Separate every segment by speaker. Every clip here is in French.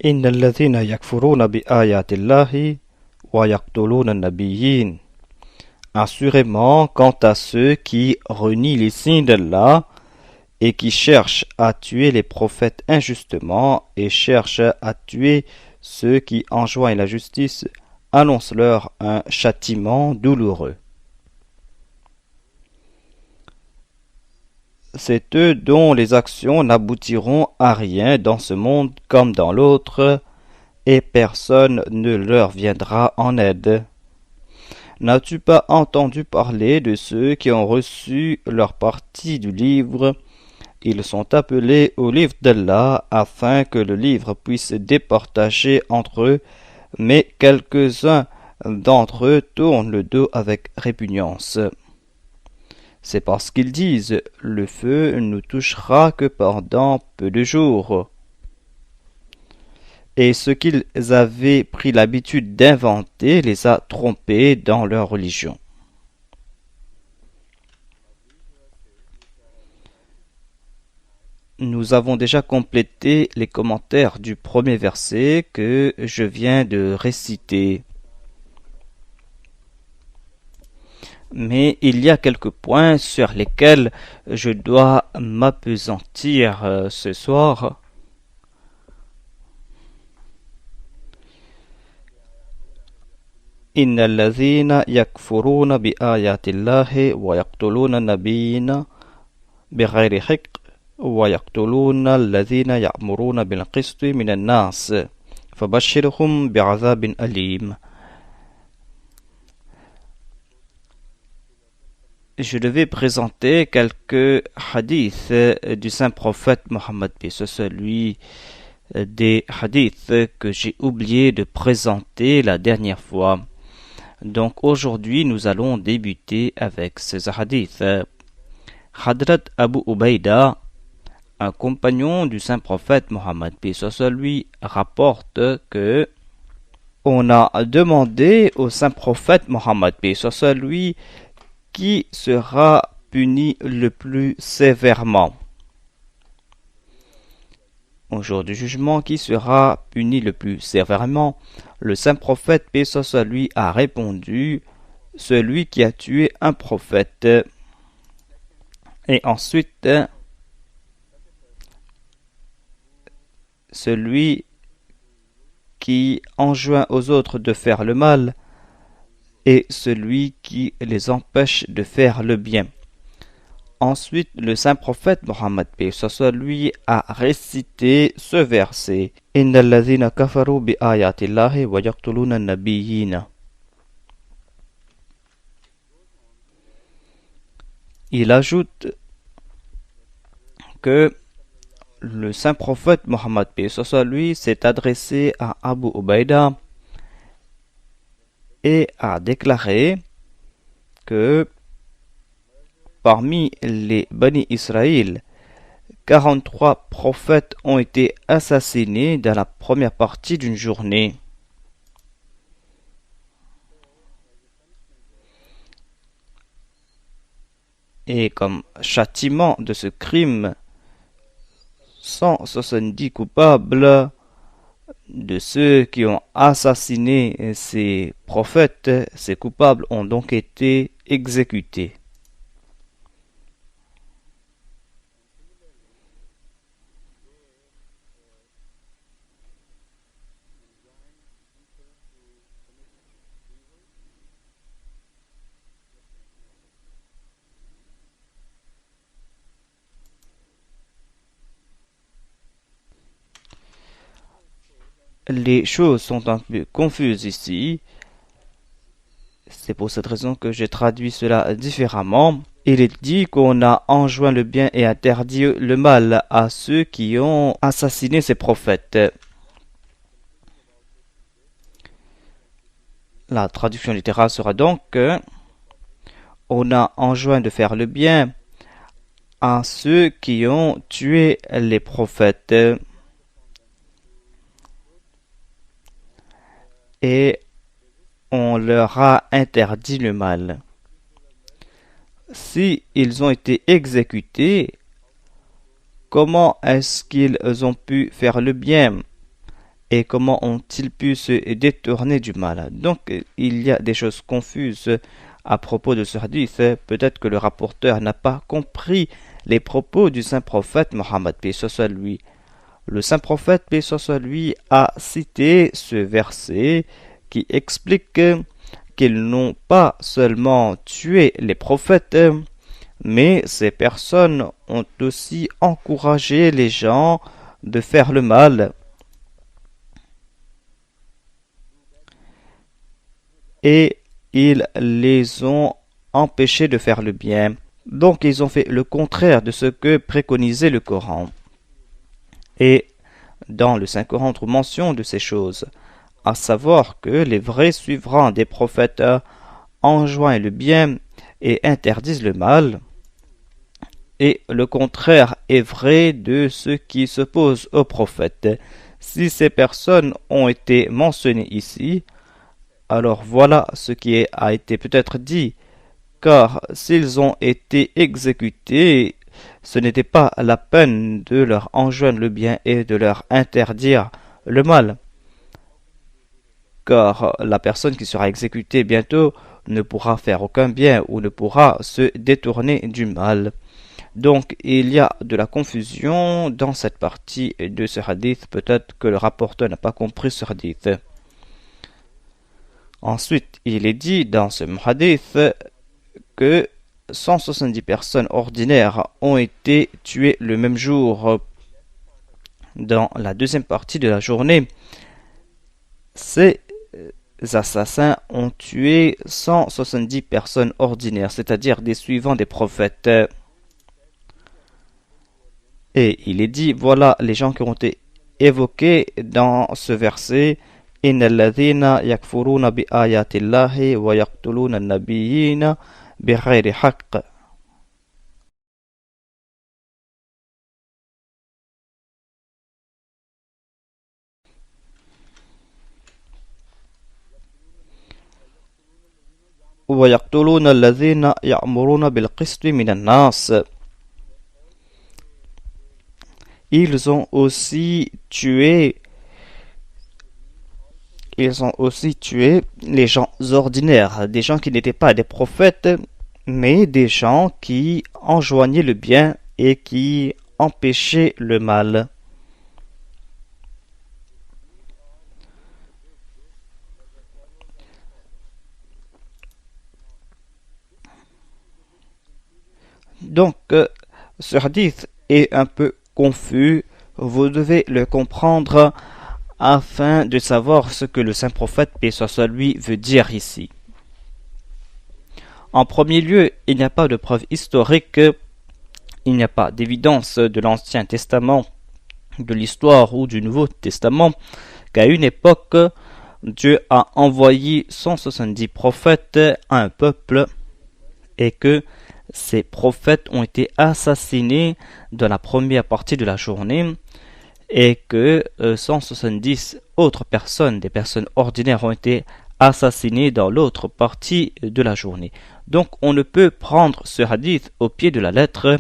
Speaker 1: إن الذين يكفرون بآيات الله ويقتلون النبيين. Assurément, quant à ceux qui renient les signes d'Allah et qui cherchent à tuer les prophètes injustement et cherchent à tuer ceux qui enjoignent la justice, annonce-leur un châtiment douloureux. C'est eux dont les actions n'aboutiront à rien dans ce monde comme dans l'autre, et personne ne leur viendra en aide. N'as-tu pas entendu parler de ceux qui ont reçu leur partie du livre? Ils sont appelés au livre d'Allah afin que le livre puisse départager entre eux, mais quelques-uns d'entre eux tournent le dos avec répugnance. C'est parce qu'ils disent « Le feu ne touchera que pendant peu de jours ». Et ce qu'ils avaient pris l'habitude d'inventer les a trompés dans leur religion. Nous avons déjà complété les commentaires du premier verset que je viens de réciter. Mais il y a quelques points sur lesquels je dois m'appesantir ce soir. إن الذين يكفرون بآيات الله ويقتلون النبيين بغير حق ويقتلون الذين يأمرون بالقسط من الناس فبشرهم بعذاب أليم. Je devais présenter quelques hadiths du saint prophète Mohammed, paix soit lui, des hadiths que j'ai oublié de présenter la dernière fois. Donc aujourd'hui nous allons débuter avec ces hadiths. Hadrat Abu Ubaida, un compagnon du saint prophète Mohammed, paix soit lui, rapporte que on a demandé au saint prophète Mohammed, paix soit lui, qui sera puni le plus sévèrement. Au jour du jugement, qui sera puni le plus sévèrement? Le saint prophète, paix soit lui, a répondu « Celui qui a tué un prophète ». Et ensuite, celui qui enjoint aux autres de faire le mal et celui qui les empêche de faire le bien. Ensuite, le saint prophète Mohammed, paix soit lui, a récité ce verset « Inna alladhina kafaru bi ayatillahi wa yaqtuluna an-nabiyyin ». Il ajoute que le saint prophète Mohammed, paix soit lui, s'est adressé à Abu Ubaida et a déclaré que parmi les Bani Israël, 43 prophètes ont été assassinés dans la première partie d'une journée. Et comme châtiment de ce crime, 170 coupables de ceux qui ont assassiné ces prophètes, ces coupables ont donc été exécutés. Les choses sont un peu confuses ici. C'est pour cette raison que j'ai traduit cela différemment. Il est dit qu'on a enjoint le bien et interdit le mal à ceux qui ont assassiné ces prophètes. La traduction littérale sera donc on a enjoint de faire le bien à ceux qui ont tué les prophètes. Et on leur a interdit le mal. Si ils ont été exécutés, comment est-ce qu'ils ont pu faire le bien? et comment ont-ils pu se détourner du mal. Donc il y a des choses confuses à propos de ce hadith. Peut-être que le rapporteur n'a pas compris les propos du saint prophète Mohammed, paix soit lui. Le saint prophète, paix soit lui, a cité ce verset qui explique qu'ils n'ont pas seulement tué les prophètes, mais ces personnes ont aussi encouragé les gens de faire le mal. Et ils les ont empêchés de faire le bien. Donc ils ont fait le contraire de ce que préconisait le Coran. Et dans le Saint-Coran, on trouve mention de ces choses, à savoir que les vrais suivants des prophètes enjoignent le bien et interdisent le mal, et le contraire est vrai de ceux qui s'opposent aux prophètes. Si ces personnes ont été mentionnées ici, alors voilà ce qui a été peut-être dit, car s'ils ont été exécutés, ce n'était pas la peine de leur enjoindre le bien et de leur interdire le mal, car la personne qui sera exécutée bientôt ne pourra faire aucun bien ou ne pourra se détourner du mal. Donc il y a de la confusion dans cette partie de ce hadith. Peut-être que le rapporteur n'a pas compris ce hadith. Ensuite, il est dit dans ce hadith que 170 personnes ordinaires ont été tuées le même jour. Dans la deuxième partie de la journée, ces assassins ont tué 170 personnes ordinaires, c'est-à-dire des suivants des prophètes. Et il est dit, voilà les gens qui ont été évoqués dans ce verset. إن الذين يكفرون بآيات الله ويقتلون النبيين بغير حق. ويقتلون الذين يأمرون بالقسط من الناس. Ils ont aussi tué les gens ordinaires, des gens qui n'étaient pas des prophètes, mais des gens qui enjoignaient le bien et qui empêchaient le mal. Donc, ce hadith est un peu confus. Vous devez le comprendre afin de savoir ce que le saint prophète, paix soit lui, veut dire ici. En premier lieu, il n'y a pas de preuve historique, il n'y a pas d'évidence de l'Ancien Testament, de l'histoire ou du Nouveau Testament qu'à une époque, Dieu a envoyé 170 prophètes à un peuple et que ces prophètes ont été assassinés dans la première partie de la journée et que 170 autres personnes, des personnes ordinaires, ont été assassinées dans l'autre partie de la journée. Donc on ne peut prendre ce hadith au pied de la lettre,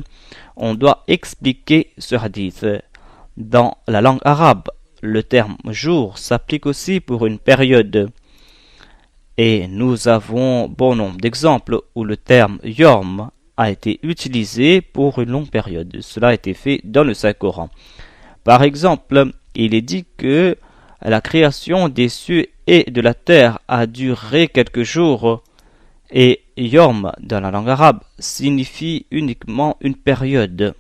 Speaker 1: on doit expliquer ce hadith. Dans la langue arabe, le terme jour s'applique aussi pour une période. Et nous avons bon nombre d'exemples où le terme yorm a été utilisé pour une longue période. Cela a été fait dans le Saint-Coran. Par exemple, il est dit que la création des cieux et de la terre a duré quelques jours. Et yorm dans la langue arabe signifie uniquement une période.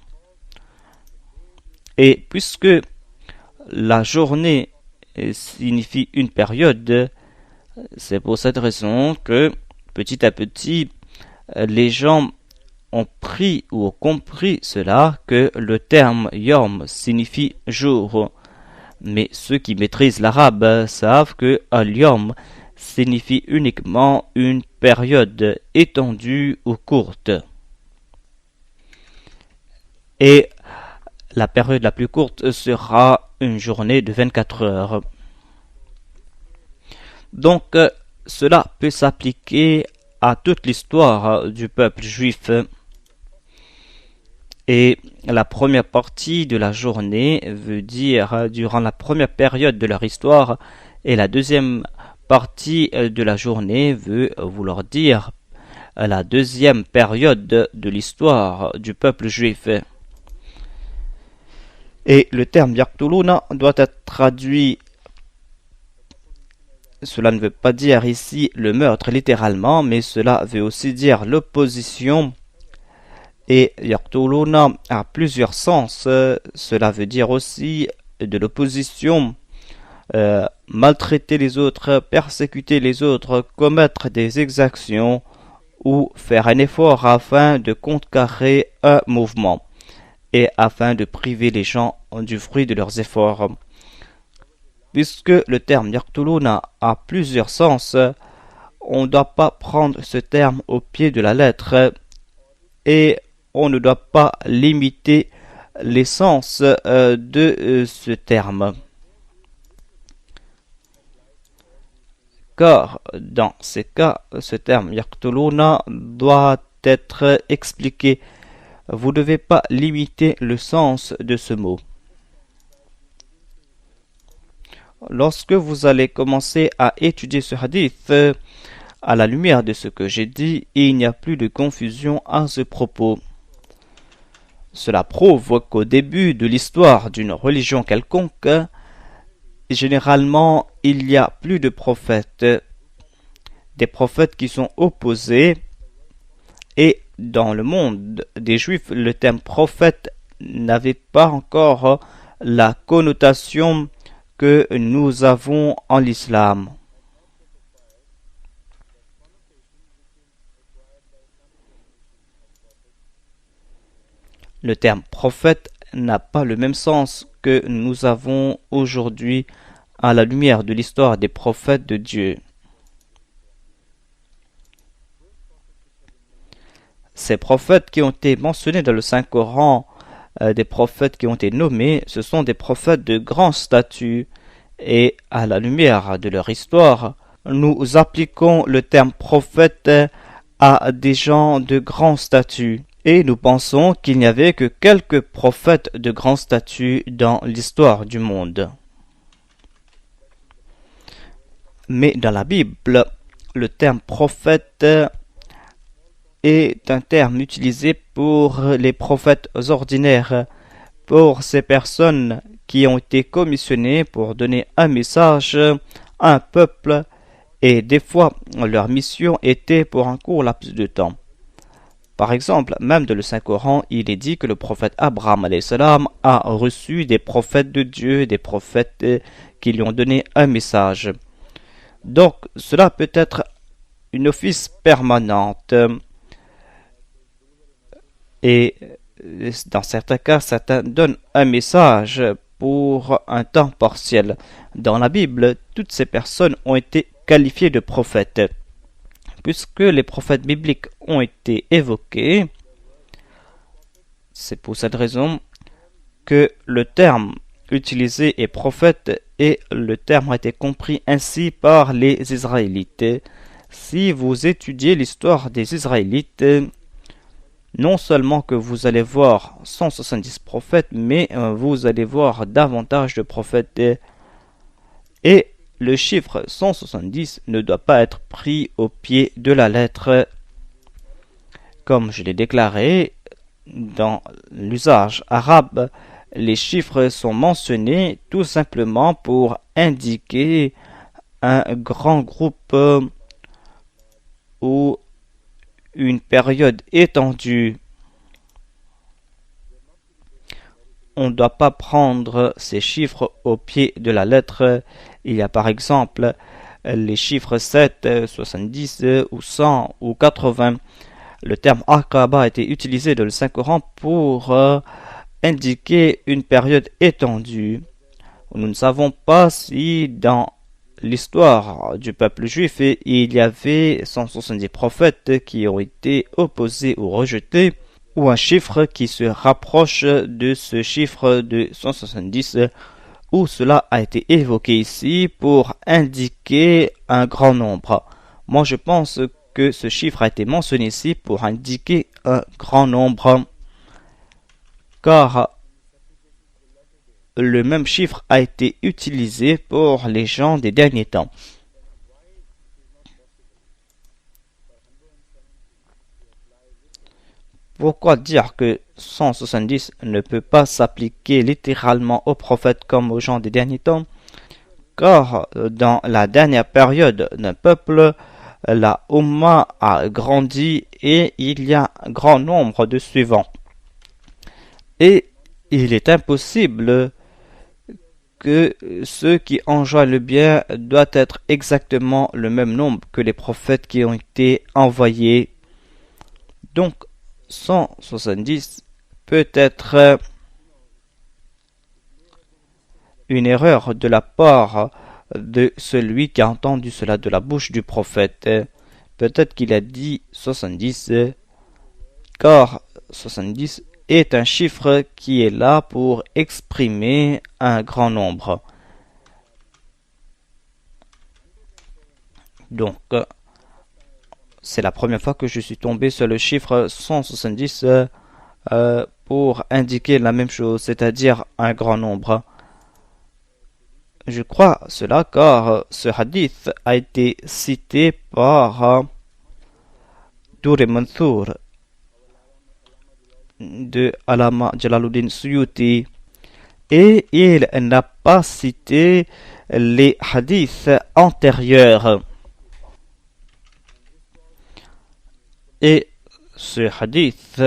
Speaker 1: Et puisque la journée signifie une période, c'est pour cette raison que petit à petit les gens ont pris ou ont compris cela, que le terme yom signifie jour. Mais ceux qui maîtrisent l'arabe savent que al-yom signifie uniquement une période étendue ou courte. Et la période la plus courte sera une journée de 24 heures. Donc, cela peut s'appliquer à toute l'histoire du peuple juif. Et la première partie de la journée veut dire durant la première période de leur histoire, et la deuxième partie de la journée veut vouloir dire la deuxième période de l'histoire du peuple juif. Et le terme Yaqtuluna doit être traduit. Cela ne veut pas dire ici le meurtre littéralement, mais cela veut aussi dire l'opposition. Et Yaqtuluna a plusieurs sens. Cela veut dire aussi de l'opposition, maltraiter les autres, persécuter les autres, commettre des exactions ou faire un effort afin de contrecarrer un mouvement et afin de priver les gens du fruit de leurs efforts. Puisque le terme Yaqtuluna a plusieurs sens, on ne doit pas prendre ce terme au pied de la lettre et on ne doit pas limiter l'essence de ce terme. Car dans ces cas, ce terme Yaqtuluna doit être expliqué. Vous ne devez pas limiter le sens de ce mot. Lorsque vous allez commencer à étudier ce hadith, à la lumière de ce que j'ai dit, il n'y a plus de confusion à ce propos. Cela prouve qu'au début de l'histoire d'une religion quelconque, généralement, il n'y a plus de prophètes, des prophètes qui sont opposés, et dans le monde des Juifs, le terme prophète n'avait pas encore la connotation que nous avons en l'islam. Le terme prophète n'a pas le même sens que nous avons aujourd'hui à la lumière de l'histoire des prophètes de Dieu. Ces prophètes qui ont été mentionnés dans le Saint-Coran, des prophètes qui ont été nommés, ce sont des prophètes de grand statut, et à la lumière de leur histoire, nous appliquons le terme prophète à des gens de grand statut, et nous pensons qu'il n'y avait que quelques prophètes de grand statut dans l'histoire du monde. Mais dans la Bible, le terme prophète est un terme utilisé pour les prophètes ordinaires, pour ces personnes qui ont été commissionnées pour donner un message à un peuple, et des fois leur mission était pour un court laps de temps. Par exemple, même dans le Saint-Coran, il est dit que le prophète Abraham alayhi salam a reçu des prophètes de Dieu, des prophètes qui lui ont donné un message. Donc, cela peut être une office permanente. Et dans certains cas, certains donnent un message pour un temps partiel. Dans la Bible, toutes ces personnes ont été qualifiées de prophètes. Puisque les prophètes bibliques ont été évoqués, c'est pour cette raison que le terme utilisé est prophète, et le terme a été compris ainsi par les Israélites. Si vous étudiez l'histoire des Israélites, non seulement que vous allez voir 170 prophètes, mais vous allez voir davantage de prophètes. Et le chiffre 170 ne doit pas être pris au pied de la lettre. Comme je l'ai déclaré, dans l'usage arabe, les chiffres sont mentionnés tout simplement pour indiquer un grand groupe ou une période étendue. On ne doit pas prendre ces chiffres au pied de la lettre. Il y a par exemple les chiffres 7, 70 ou 100 ou 80. Le terme Aqaba a été utilisé dans le Saint-Coran pour indiquer une période étendue. Nous ne savons pas si dans l'histoire du peuple juif, il y avait 170 prophètes qui ont été opposés ou rejetés, ou un chiffre qui se rapproche de ce chiffre de 170, où cela a été évoqué ici pour indiquer un grand nombre. Moi, je pense que ce chiffre a été mentionné ici pour indiquer un grand nombre. car le même chiffre a été utilisé pour les gens des derniers temps. Pourquoi dire que 170 ne peut pas s'appliquer littéralement aux prophètes comme aux gens des derniers temps? Car dans la dernière période d'un peuple, la Ummah a grandi et il y a un grand nombre de suivants. Et il est impossible que ceux qui enjoignent le bien doivent être exactement le même nombre que les prophètes qui ont été envoyés. Donc 170 peut être une erreur de la part de celui qui a entendu cela de la bouche du prophète. Peut-être qu'il a dit 70, car 70 est un chiffre qui est là pour exprimer un grand nombre. Donc, c'est la première fois que je suis tombé sur le chiffre 170 pour indiquer la même chose, c'est-à-dire un grand nombre. Je crois cela car ce hadith a été cité par Durr Mansour de Allama Jalaluddin Suyuti et il n'a pas cité les hadiths antérieurs. Et ce hadith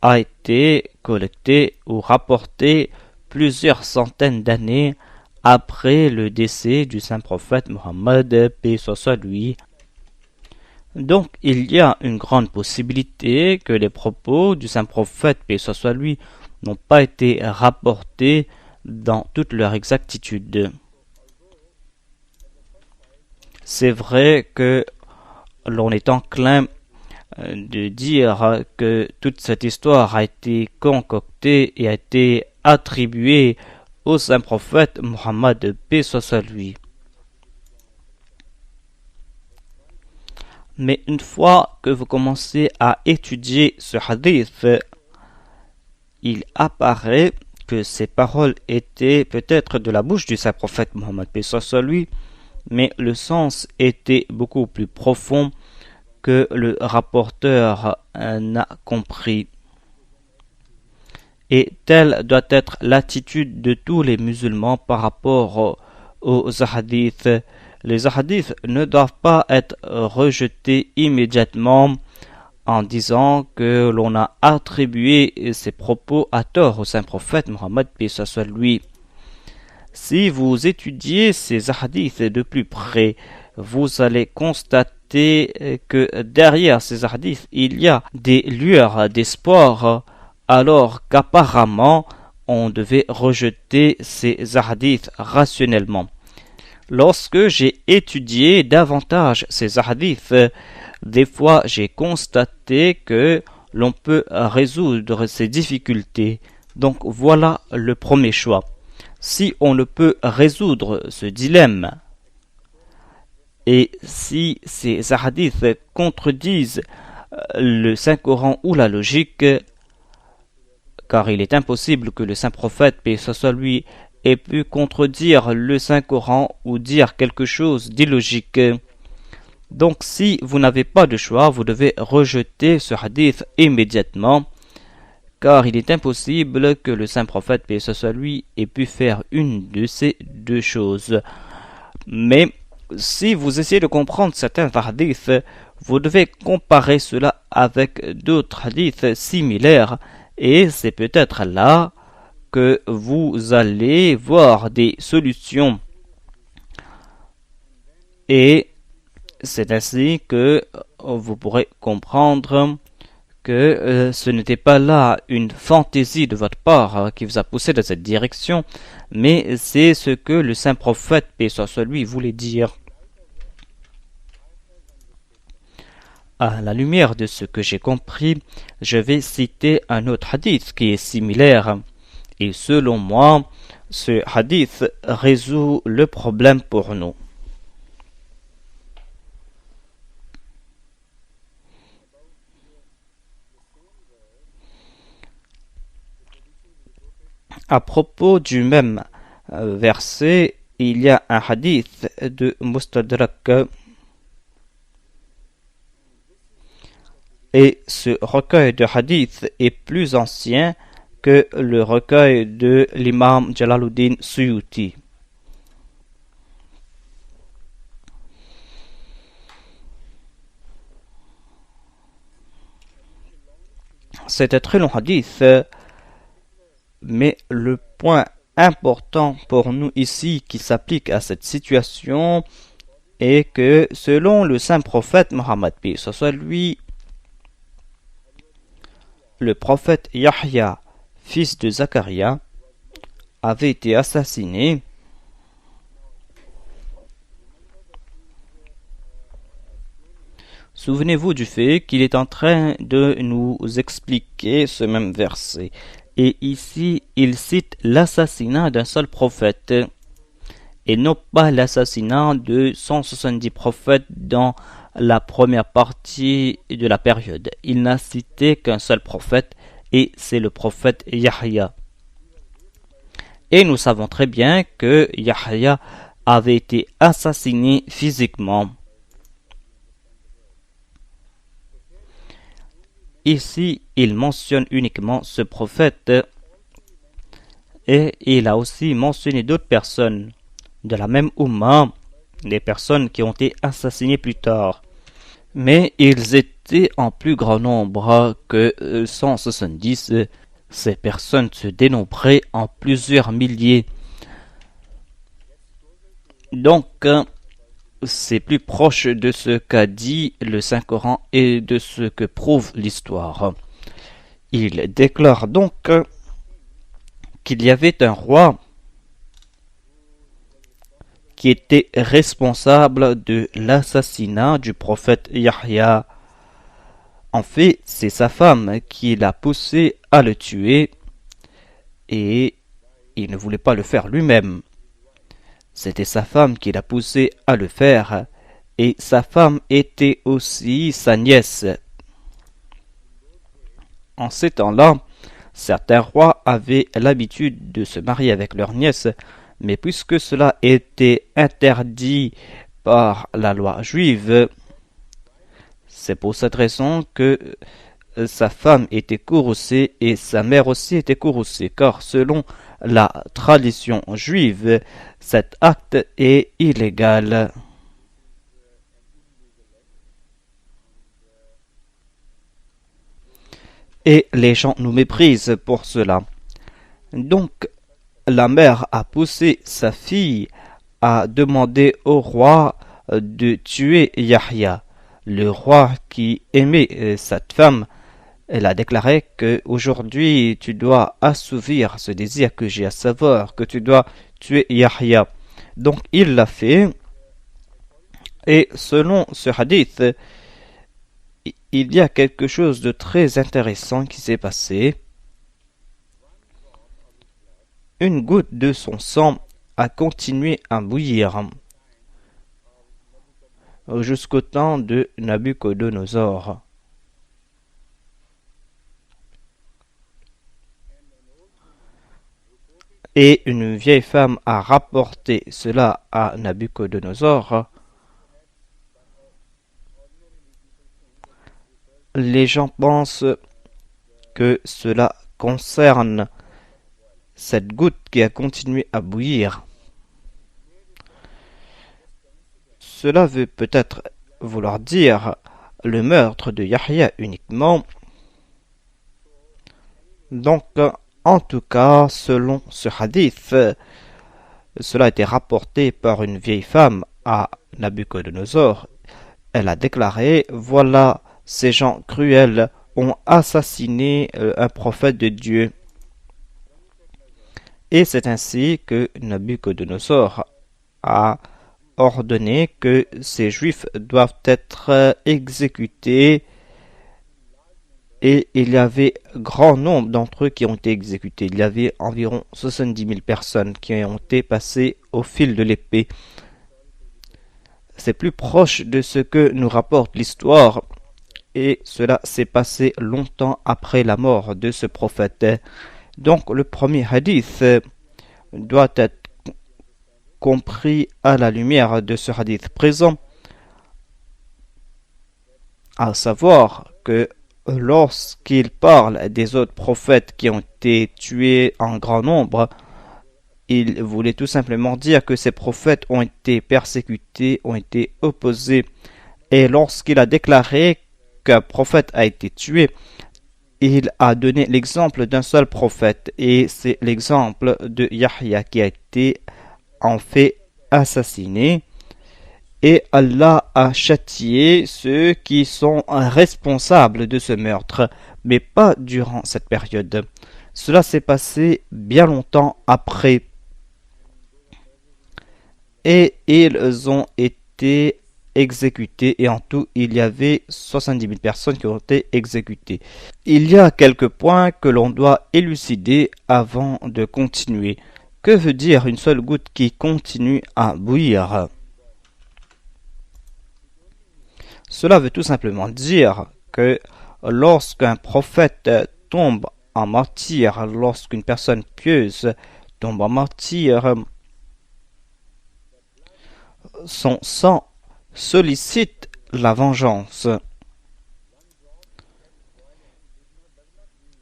Speaker 1: a été collecté ou rapporté plusieurs centaines d'années après le décès du saint prophète Mohammed, paix soit lui. Donc il y a une grande possibilité que les propos du saint prophète, paix soit lui, n'ont pas été rapportés dans toute leur exactitude. C'est vrai que l'on est enclin de dire que toute cette histoire a été concoctée et a été attribuée au saint prophète Mohammed, paix soit lui. Mais une fois que vous commencez à étudier ce hadith, il apparaît que ces paroles étaient peut-être de la bouche du saint prophète Mohammed, paix soit lui, mais le sens était beaucoup plus profond que le rapporteur n'a compris. Et telle doit être l'attitude de tous les musulmans par rapport aux hadiths. Les hadiths ne doivent pas être rejetés immédiatement en disant que l'on a attribué ces propos à tort au saint prophète Mohammed, paix soit lui. Si vous étudiez ces hadiths de plus près, vous allez constater que derrière ces hadiths, il y a des lueurs d'espoir, alors qu'apparemment, on devait rejeter ces hadiths rationnellement. Lorsque j'ai étudié davantage ces hadiths, des fois j'ai constaté que l'on peut résoudre ces difficultés. Donc voilà le premier choix. Si on ne peut résoudre ce dilemme, et si ces hadiths contredisent le Saint-Coran ou la logique, car il est impossible que le Saint-Prophète, paix soit lui, ait pu contredire le Saint-Coran ou dire quelque chose d'illogique. Donc si vous n'avez pas de choix, vous devez rejeter ce hadith immédiatement, car il est impossible que le saint prophète, paix soit lui, ait pu faire une de ces deux choses. Mais si vous essayez de comprendre certains hadiths, vous devez comparer cela avec d'autres hadiths similaires, et c'est peut-être là que vous allez voir des solutions. Et c'est ainsi que vous pourrez comprendre que ce n'était pas là une fantaisie de votre part qui vous a poussé dans cette direction, mais c'est ce que le saint prophète, paix soit lui, voulait dire. À la lumière de ce que j'ai compris, je vais citer un autre hadith qui est similaire. Et selon moi, ce hadith résout le problème pour nous. À propos du même verset, il y a un hadith de Mustadrak. Et ce recueil de hadith est plus ancien que le recueil de l'imam Jalaluddin Suyuti. C'est un très long hadith, mais le point important pour nous ici qui s'applique à cette situation est que selon le saint prophète Mohammed, ce soit lui, le prophète Yahya, fils de Zacharia, avait été assassiné. Souvenez-vous du fait qu'il est en train de nous expliquer ce même verset. Et ici, il cite l'assassinat d'un seul prophète et non pas l'assassinat de 170 prophètes dans la première partie de la période. Il n'a cité qu'un seul prophète et c'est le prophète Yahya. Et nous savons très bien que Yahya avait été assassiné physiquement. Ici, il mentionne uniquement ce prophète et il a aussi mentionné d'autres personnes de la même Ummah, des personnes qui ont été assassinées plus tard. Mais ils étaient en plus grand nombre que 170. Ces personnes se dénombraient en plusieurs milliers. Donc, c'est plus proche de ce qu'a dit le Saint-Coran et de ce que prouve l'histoire. Il déclare donc qu'il y avait un roi qui était responsable de l'assassinat du prophète Yahya. En fait, c'est sa femme qui l'a poussé à le tuer et il ne voulait pas le faire lui-même. C'était sa femme qui l'a poussé à le faire et sa femme était aussi sa nièce. En ces temps-là, certains rois avaient l'habitude de se marier avec leur nièce, mais puisque cela était interdit par la loi juive, c'est pour cette raison que sa femme était courroucée et sa mère aussi était courroucée, car selon la tradition juive, cet acte est illégal. Et les gens nous méprisent pour cela. Donc, la mère a poussé sa fille à demander au roi de tuer Yahya. Le roi qui aimait cette femme, elle a déclaré que aujourd'hui tu dois assouvir ce désir que j'ai, à savoir que tu dois tuer Yahya. Donc il l'a fait. Et selon ce hadith, il y a quelque chose de très intéressant qui s'est passé. Une goutte de son sang a continué à bouillir jusqu'au temps de Nabuchodonosor. Et une vieille femme a rapporté cela à Nabuchodonosor. Les gens pensent que cela concerne cette goutte qui a continué à bouillir. Cela veut peut-être vouloir dire le meurtre de Yahya uniquement. Donc, en tout cas, selon ce hadith, cela a été rapporté par une vieille femme à Nabuchodonosor. Elle a déclaré: voilà, ces gens cruels ont assassiné un prophète de Dieu. Et c'est ainsi que Nabuchodonosor a ordonné que ces juifs doivent être exécutés. Et il y avait grand nombre d'entre eux qui ont été exécutés. Il y avait environ 70 000 personnes qui ont été passées au fil de l'épée. C'est plus proche de ce que nous rapporte l'histoire. Et cela s'est passé longtemps après la mort de ce prophète. Donc le premier hadith doit être compris à la lumière de ce hadith présent, à savoir que lorsqu'il parle des autres prophètes qui ont été tués en grand nombre, il voulait tout simplement dire que ces prophètes ont été persécutés, ont été opposés. Et lorsqu'il a déclaré qu'un prophète a été tué, il a donné l'exemple d'un seul prophète, et c'est l'exemple de Yahya qui a été en fait assassiné. Et Allah a châtié ceux qui sont responsables de ce meurtre, mais pas durant cette période. Cela s'est passé bien longtemps après. Et ils ont été exécutés, et en tout il y avait 70 000 personnes qui ont été exécutées. Il y a quelques points que l'on doit élucider avant de continuer. Que veut dire une seule goutte qui continue à bouillir? Cela veut tout simplement dire que lorsqu'un prophète tombe en martyr, lorsqu'une personne pieuse tombe en martyr, son sang sollicite la vengeance.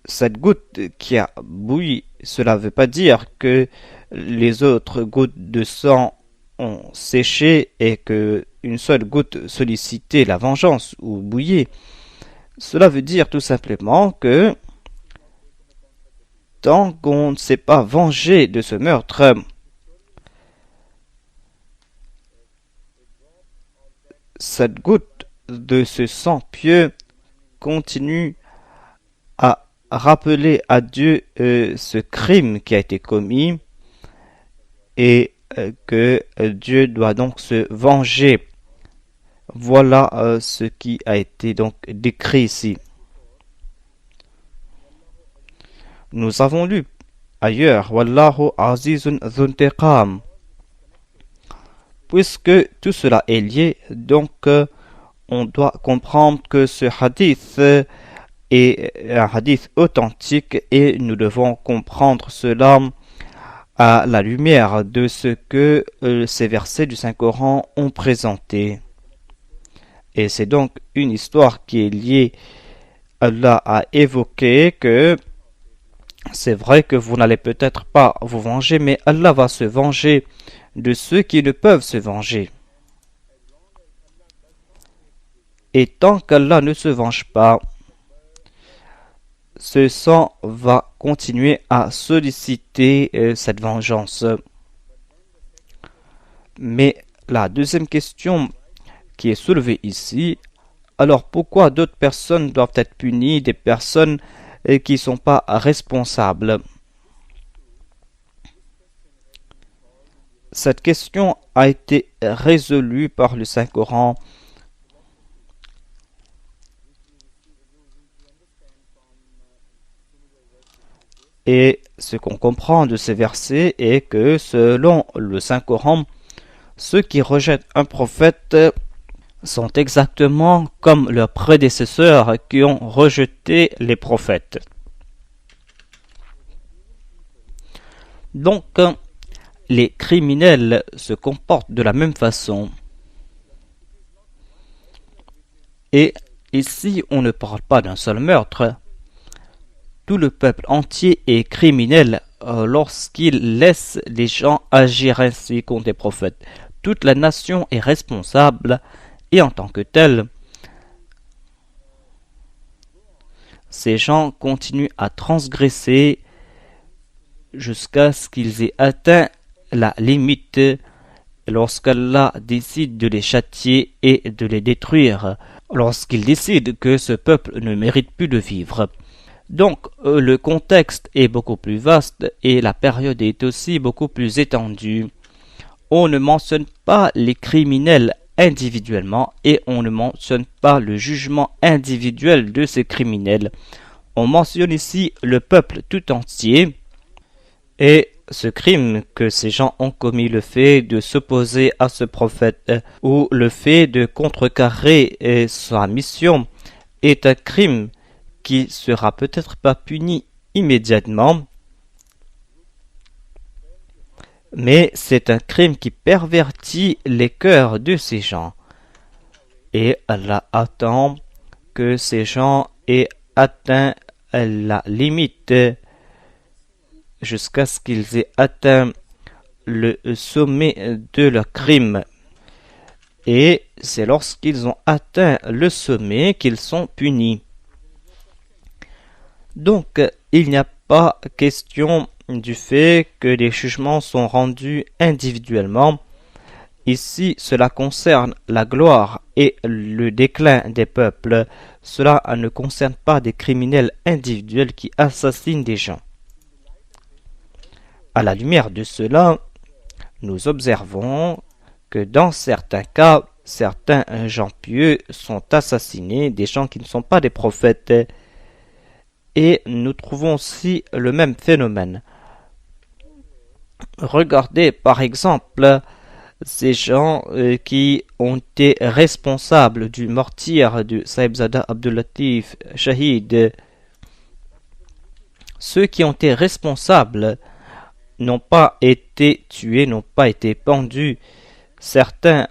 Speaker 1: Cette goutte qui a bouilli, cela ne veut pas dire que les autres gouttes de sang ont séché et que une seule goutte sollicitait la vengeance ou bouillait. Cela veut dire tout simplement que tant qu'on ne s'est pas vengé de ce meurtre, cette goutte de ce sang pieux continue à rappeler à Dieu ce crime qui a été commis, et que Dieu doit donc se venger. Voilà ce qui a été donc décrit ici. Nous avons lu ailleurs Wallahu azizun dhuntiqam. Puisque tout cela est lié, donc on doit comprendre que ce hadith est un hadith authentique, et nous devons comprendre cela à la lumière de ce que ces versets du Saint-Coran ont présenté. Et c'est donc une histoire qui est liée. Allah a évoqué que c'est vrai que vous n'allez peut-être pas vous venger, mais Allah va se venger de ceux qui ne peuvent se venger. Et tant qu'Allah ne se venge pas, ce sang va continuer à solliciter cette vengeance. Mais la deuxième question qui est soulevée ici, alors pourquoi d'autres personnes doivent être punies, des personnes qui ne sont pas responsables? Cette question a été résolue par le Saint-Coran. Et ce qu'on comprend de ces versets est que selon le Saint-Coran, ceux qui rejettent un prophète sont exactement comme leurs prédécesseurs qui ont rejeté les prophètes. Donc, les criminels se comportent de la même façon. Et ici, on ne parle pas d'un seul meurtre. Tout le peuple entier est criminel lorsqu'il laisse les gens agir ainsi contre les prophètes. Toute la nation est responsable, et en tant que telle, ces gens continuent à transgresser jusqu'à ce qu'ils aient atteint la limite, lorsqu'Allah décide de les châtier et de les détruire, lorsqu'il décide que ce peuple ne mérite plus de vivre. Donc le contexte est beaucoup plus vaste et la période est aussi beaucoup plus étendue. On ne mentionne pas les criminels individuellement, et on ne mentionne pas le jugement individuel de ces criminels. On mentionne ici le peuple tout entier, et ce crime que ces gens ont commis, le fait de s'opposer à ce prophète ou le fait de contrecarrer sa mission, est un crime qui sera peut-être pas puni immédiatement, Mais c'est un crime qui pervertit les cœurs de ces gens. Et Allah attend que ces gens aient atteint la limite jusqu'à ce qu'ils aient atteint le sommet de leur crime. Et c'est lorsqu'ils ont atteint le sommet qu'ils sont punis. Donc, il n'y a pas question du fait que les jugements sont rendus individuellement. Ici, cela concerne la gloire et le déclin des peuples. Cela ne concerne pas des criminels individuels qui assassinent des gens. À la lumière de cela, nous observons que dans certains cas, certains gens pieux sont assassinés, des gens qui ne sont pas des prophètes. Et nous trouvons aussi le même phénomène. Regardez par exemple ces gens qui ont été responsables du martyre de Sahibzada Abdul-Latif Shahid. Ceux qui ont été responsables n'ont pas été tués, n'ont pas été pendus. Certains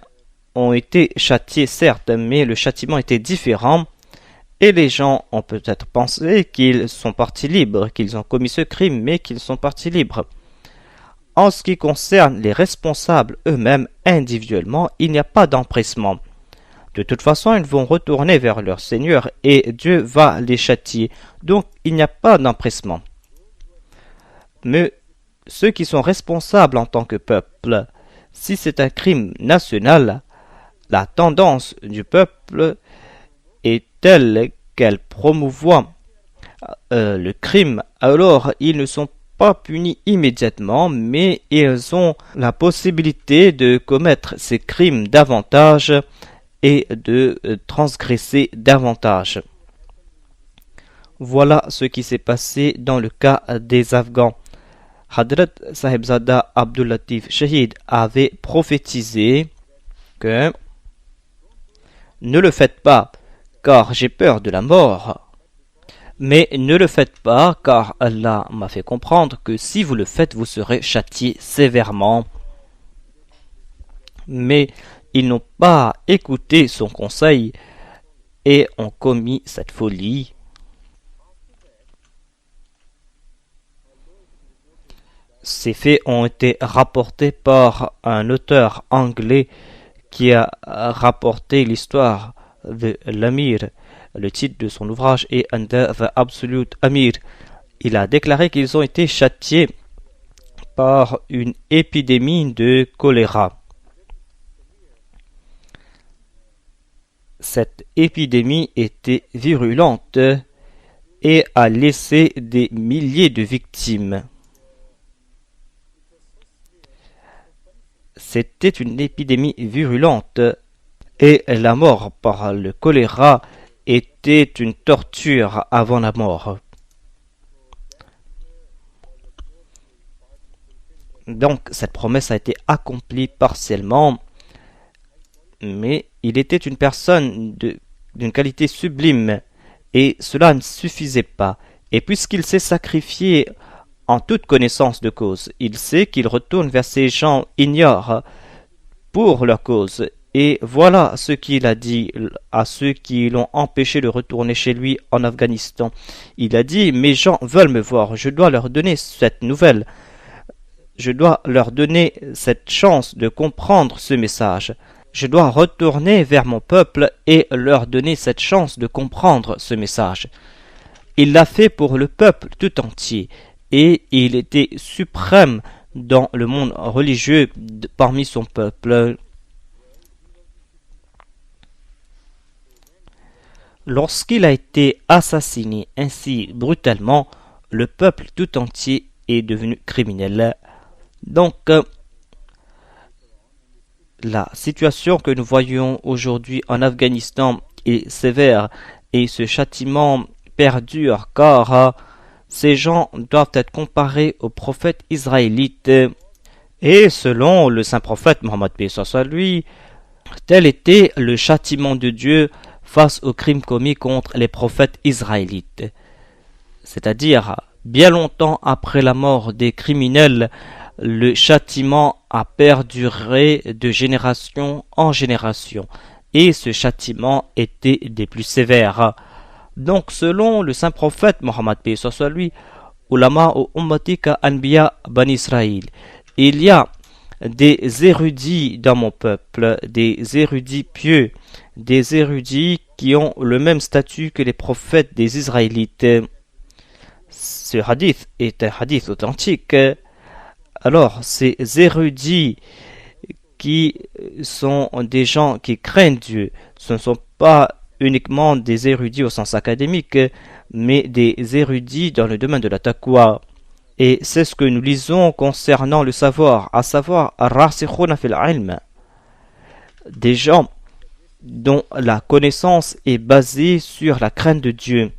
Speaker 1: ont été châtiés, certes, mais le châtiment était différent. Et les gens ont peut-être pensé qu'ils sont partis libres, qu'ils ont commis ce crime, mais qu'ils sont partis libres. En ce qui concerne les responsables eux-mêmes, individuellement, il n'y a pas d'empressement. De toute façon, ils vont retourner vers leur Seigneur et Dieu va les châtier. Donc, il n'y a pas d'empressement. Mais ceux qui sont responsables en tant que peuple, si c'est un crime national, la tendance du peuple est telle qu'elle promouvoit le crime, alors ils ne sont pas punis immédiatement, mais ils ont la possibilité de commettre ces crimes davantage et de transgresser davantage. Voilà ce qui s'est passé dans le cas des Afghans. Hadrat Sahibzada Abdul-Latif Shahid avait prophétisé que ne le faites pas, car j'ai peur de la mort. Mais ne le faites pas, car Allah m'a fait comprendre que si vous le faites, vous serez châtié sévèrement. Mais ils n'ont pas écouté son conseil et ont commis cette folie. Ces faits ont été rapportés par un auteur anglais qui a rapporté l'histoire de l'Amir. Le titre de son ouvrage est Under the Absolute Amir. Il a déclaré qu'ils ont été châtiés par une épidémie de choléra. Cette épidémie était virulente et a laissé des milliers de victimes. C'était une épidémie virulente et la mort par le choléra était une torture avant la mort. Donc cette promesse a été accomplie partiellement, mais il était une personne d'une qualité sublime et cela ne suffisait pas. Et puisqu'il s'est sacrifié en toute connaissance de cause, il sait qu'il retourne vers ces gens ignorants pour leur cause. Et voilà ce qu'il a dit à ceux qui l'ont empêché de retourner chez lui en Afghanistan. Il a dit: mes gens veulent me voir, je dois leur donner cette nouvelle. Je dois leur donner cette chance de comprendre ce message. Je dois retourner vers mon peuple et leur donner cette chance de comprendre ce message. Il l'a fait pour le peuple tout entier et il était suprême dans le monde religieux parmi son peuple. Lorsqu'il a été assassiné ainsi brutalement, le peuple tout entier est devenu criminel. Donc, la situation que nous voyons aujourd'hui en Afghanistan est sévère et ce châtiment perdure car ces gens doivent être comparés aux prophètes israélites. Et selon le saint prophète Mohammed lui, tel était le châtiment de Dieu face aux crimes commis contre les prophètes israélites. C'est-à-dire, bien longtemps après la mort des criminels, le châtiment a perduré de génération en génération, et ce châtiment était des plus sévères. Donc, selon le saint prophète Mohammed paix soit lui, ulama ou ummatika anbiya bani Israël, il y a des érudits dans mon peuple, des érudits pieux, des érudits qui ont le même statut que les prophètes des Israélites. Ce hadith est un hadith authentique. Alors, ces érudits qui sont des gens qui craignent Dieu, ce ne sont pas uniquement des érudits au sens académique, mais des érudits dans le domaine de la taqwa. Et c'est ce que nous lisons concernant le savoir, à savoir rasikhuna fil ilm, des gens dont la connaissance est basée sur la crainte de Dieu.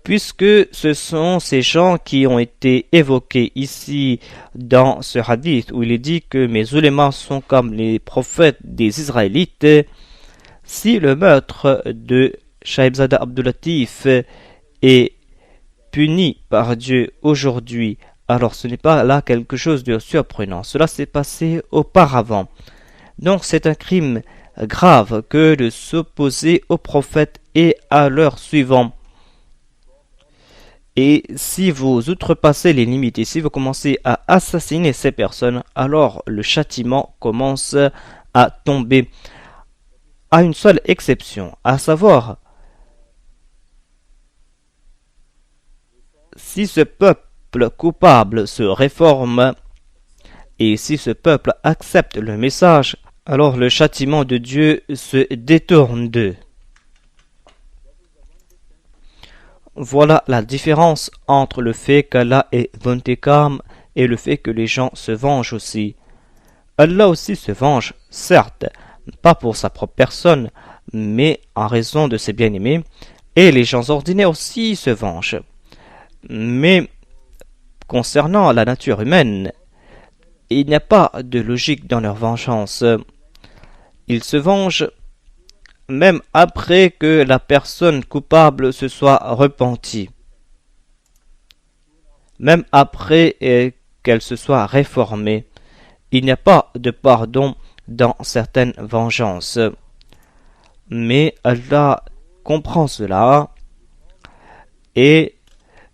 Speaker 1: Puisque ce sont ces gens qui ont été évoqués ici dans ce hadith où il est dit que mes ulémas sont comme les prophètes des Israélites, si le meurtre de Shahibzada Abdulatif est puni par Dieu aujourd'hui, alors ce n'est pas là quelque chose de surprenant. Cela s'est passé auparavant. Donc c'est un crime grave que de s'opposer aux prophètes et à leurs suivants. Et si vous outrepassez les limites et si vous commencez à assassiner ces personnes, alors le châtiment commence à tomber. À une seule exception, à savoir, si ce peuple coupable se réforme et si ce peuple accepte le message, alors le châtiment de Dieu se détourne d'eux. Voilà la différence entre le fait qu'Allah est Dhuntikam et le fait que les gens se vengent aussi. Allah aussi se venge, certes, pas pour sa propre personne, mais en raison de ses bien-aimés, et les gens ordinaires aussi se vengent. Mais concernant la nature humaine, il n'y a pas de logique dans leur vengeance. Ils se vengent même après que la personne coupable se soit repentie, même après qu'elle se soit réformée. Il n'y a pas de pardon dans certaines vengeances. Mais Allah comprend cela, et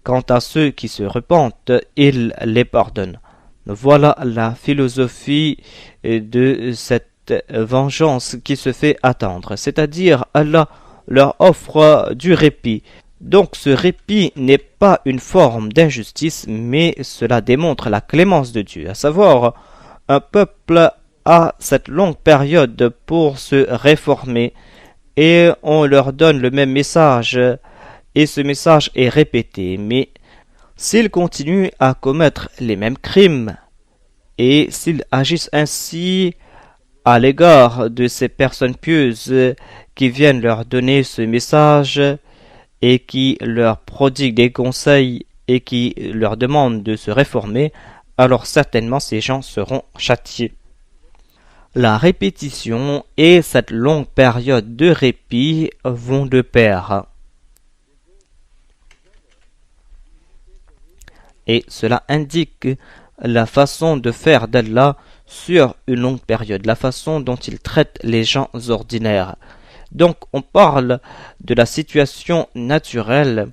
Speaker 1: quant à ceux qui se repentent, il les pardonne. Voilà la philosophie de cette vengeance qui se fait attendre, c'est-à-dire Allah leur offre du répit. Donc ce répit n'est pas une forme d'injustice, mais cela démontre la clémence de Dieu, à savoir un peuple a cette longue période pour se réformer et on leur donne le même message et ce message est répété, mais s'ils continuent à commettre les mêmes crimes et s'ils agissent ainsi à l'égard de ces personnes pieuses qui viennent leur donner ce message et qui leur prodiguent des conseils et qui leur demandent de se réformer, alors certainement ces gens seront châtiés. La répétition et cette longue période de répit vont de pair. Et cela indique la façon de faire d'Allah sur une longue période, la façon dont il traite les gens ordinaires. Donc on parle de la situation naturelle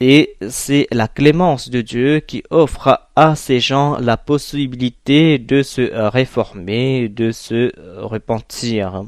Speaker 1: et c'est la clémence de Dieu qui offre à ces gens la possibilité de se réformer, de se repentir.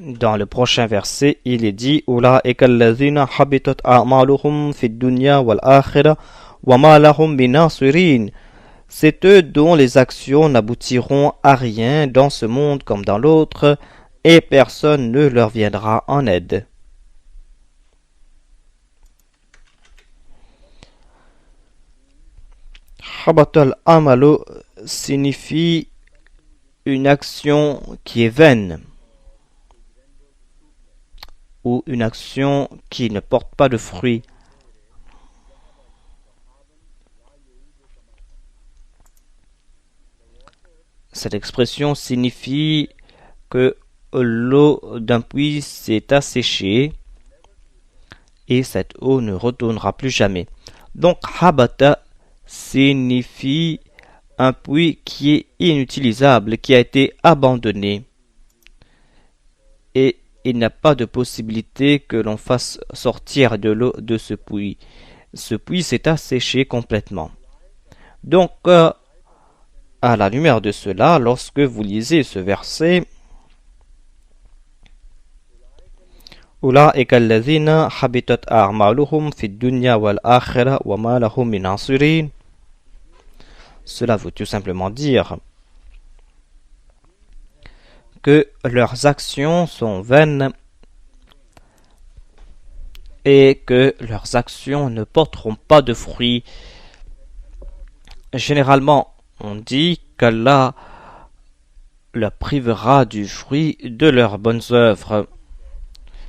Speaker 1: Dans le prochain verset, il est dit Ulaika alladhina habitat a'maluhum fid dunya wal akhirah wa ma lahum min nasirin. C'est eux dont les actions n'aboutiront à rien dans ce monde comme dans l'autre, et personne ne leur viendra en aide. Habatal amalu signifie une action qui est vaine, ou une action qui ne porte pas de fruits. Cette expression signifie que l'eau d'un puits s'est asséchée et cette eau ne retournera plus jamais. Donc habata signifie un puits qui est inutilisable, qui a été abandonné et il n'y a pas de possibilité que l'on fasse sortir de l'eau de ce puits. Ce puits s'est asséché complètement. Donc, à la lumière de cela, lorsque vous lisez ce verset, أولئك الذين حبطت أعمالهم في الدنيا والآخرة وما لهم من ناصرين. Cela veut tout simplement dire que leurs actions sont vaines et que leurs actions ne porteront pas de fruits. Généralement, on dit qu'Allah leur privera du fruit de leurs bonnes œuvres.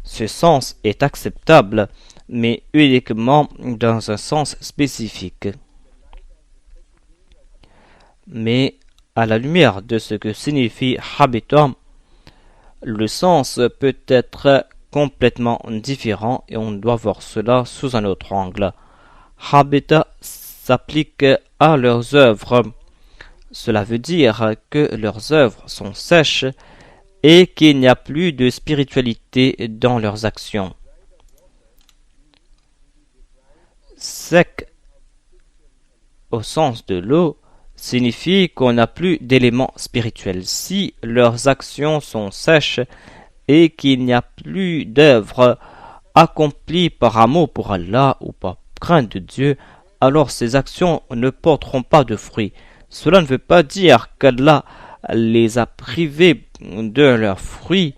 Speaker 1: Ce sens est acceptable, mais uniquement dans un sens spécifique. Mais à la lumière de ce que signifie habitam, le sens peut être complètement différent et on doit voir cela sous un autre angle. Habita s'applique à leurs œuvres. Cela veut dire que leurs œuvres sont sèches et qu'il n'y a plus de spiritualité dans leurs actions. Sec, au sens de l'eau, signifie qu'on n'a plus d'éléments spirituels. Si leurs actions sont sèches et qu'il n'y a plus d'œuvres accomplies par amour pour Allah ou par crainte de Dieu, alors ces actions ne porteront pas de fruits. Cela ne veut pas dire qu'Allah les a privés de leurs fruits,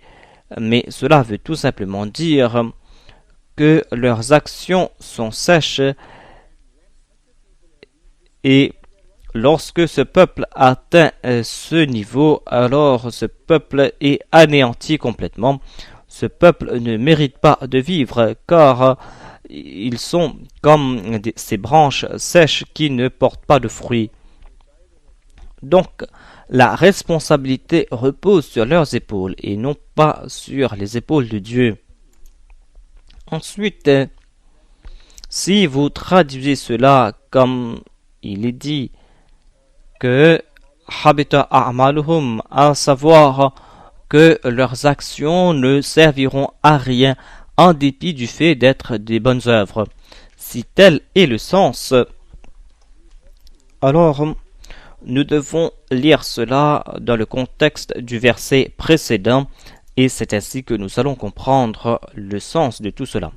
Speaker 1: mais cela veut tout simplement dire que leurs actions sont sèches et lorsque ce peuple atteint ce niveau, alors ce peuple est anéanti complètement. Ce peuple ne mérite pas de vivre car ils sont comme ces branches sèches qui ne portent pas de fruits. Donc, la responsabilité repose sur leurs épaules et non pas sur les épaules de Dieu. Ensuite, si vous traduisez cela comme il est dit que habita a'maluhum, à savoir que leurs actions ne serviront à rien en dépit du fait d'être des bonnes œuvres. Si tel est le sens, alors nous devons lire cela dans le contexte du verset précédent et c'est ainsi que nous allons comprendre le sens de tout cela.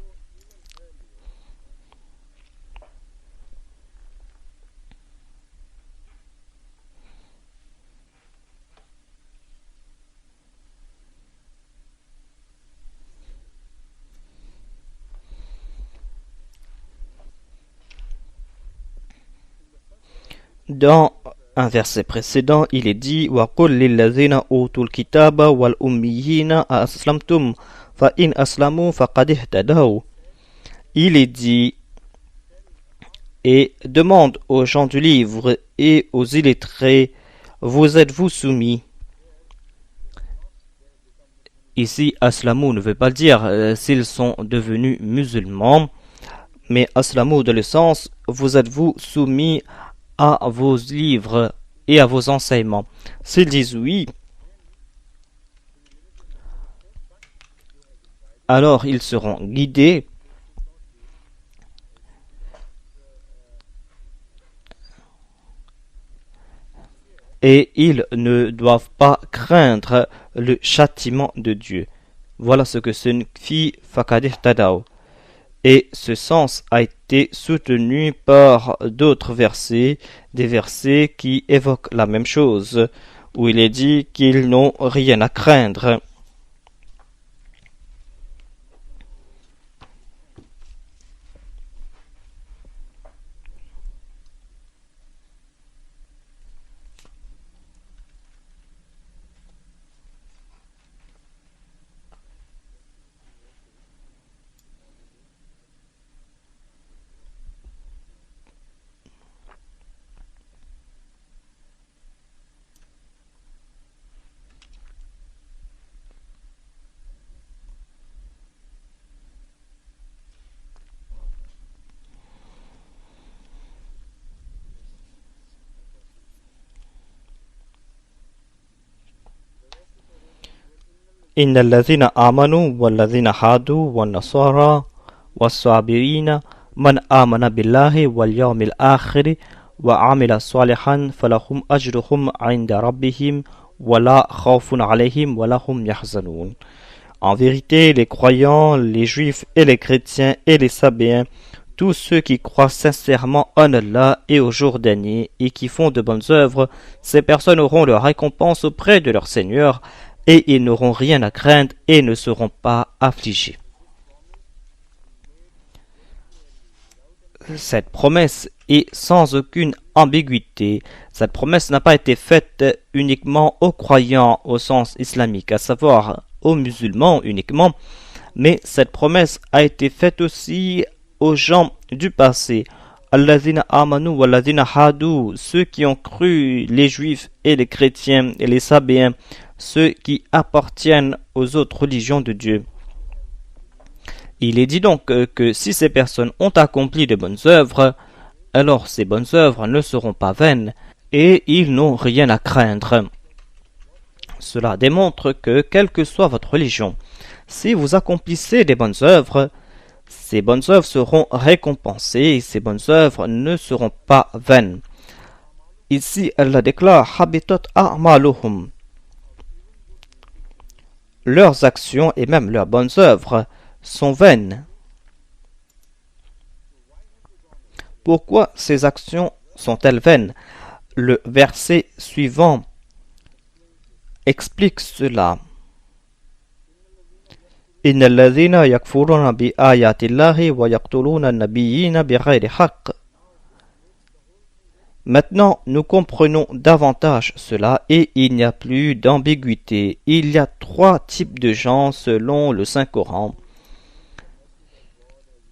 Speaker 1: Dans un verset précédent, il est dit وَقُلْ لِلَّذِينَ أُوتُوا الْكِتَابَ وَالْأُمِّيِّينَ أَأَسْلَمْتُمْ فَإِنْ أَسْلَمُوا فَقَدِ اهْتَدَوْا. Il est dit et demande aux gens du livre et aux illettrés, vous êtes-vous soumis? Ici, aslamu ne veut pas dire s'ils sont devenus musulmans, mais aslamu dans le sens, vous êtes-vous soumis à vos livres et à vos enseignements? S'ils disent oui, alors ils seront guidés et ils ne doivent pas craindre le châtiment de Dieu. Voilà ce que signifie Faqad ihtadaw. Et ce sens a été soutenu par d'autres versets, des versets qui évoquent la même chose, où il est dit qu'ils n'ont rien à craindre. إن الذين آمنوا والذين هادوا والنصارى والصابرين من آمن بالله واليوم الآخر وعمل صالحا فلهم أجرهم عند ربهم ولا خوف عليهم ولا هم يحزنون. En vérité, les croyants, les juifs et les chrétiens et les sabéens, tous ceux qui croient sincèrement en Allah et au jour dernier et qui font de bonnes œuvres, ces personnes auront leur récompense auprès de leur Seigneur et ils n'auront rien à craindre et ne seront pas affligés. Cette promesse est sans aucune ambiguïté. Cette promesse n'a pas été faite uniquement aux croyants au sens islamique, à savoir aux musulmans uniquement, mais cette promesse a été faite aussi aux gens du passé. Alladhina amanu walladhina hadu, ceux qui ont cru, les juifs et les chrétiens et les sabéens, ceux qui appartiennent aux autres religions de Dieu. Il est dit donc que si ces personnes ont accompli de bonnes œuvres, alors ces bonnes œuvres ne seront pas vaines et ils n'ont rien à craindre. Cela démontre que, quelle que soit votre religion, si vous accomplissez des bonnes œuvres, ces bonnes œuvres seront récompensées et ces bonnes œuvres ne seront pas vaines. Ici, Allah déclare Habitat a'maluhum. Leurs actions et même leurs bonnes œuvres sont vaines. Pourquoi ces actions sont-elles vaines? Le verset suivant explique cela. Inna alladhina yakfuruna bi ayatillahi wa yaqtuluna an-nabiyyina bighayri haqq. Maintenant, nous comprenons davantage cela et il n'y a plus d'ambiguïté. Il y a trois types de gens selon le Saint-Coran.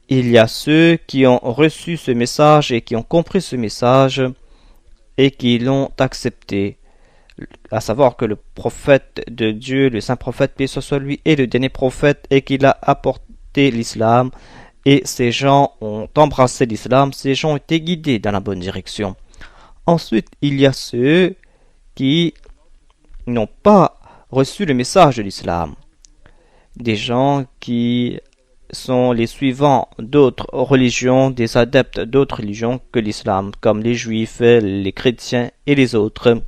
Speaker 1: Il y a ceux qui ont reçu ce message et qui ont compris ce message et qui l'ont accepté. À savoir que le prophète de Dieu, le saint prophète, paix soit lui, est le dernier prophète et qu'il a apporté l'islam. Et ces gens ont embrassé l'islam, ces gens ont été guidés dans la bonne direction. Ensuite, il y a ceux qui n'ont pas reçu le message de l'islam. Des gens qui sont les suivants d'autres religions, des adeptes d'autres religions que l'islam, comme les juifs, les chrétiens et les autres.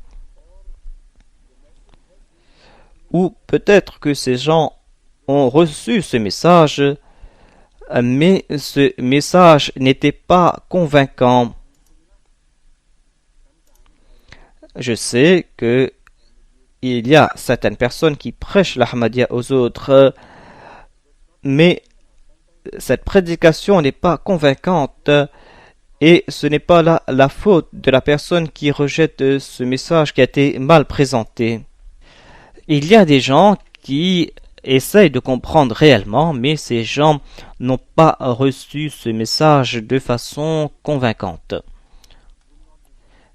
Speaker 1: Ou peut-être que ces gens ont reçu ce message, mais ce message n'était pas convaincant. Je sais que il y a certaines personnes qui prêchent l'Ahmadiyya aux autres, mais cette prédication n'est pas convaincante et ce n'est pas là la faute de la personne qui rejette ce message qui a été mal présenté. Il y a des gens qui essayent de comprendre réellement, mais ces gens n'ont pas reçu ce message de façon convaincante.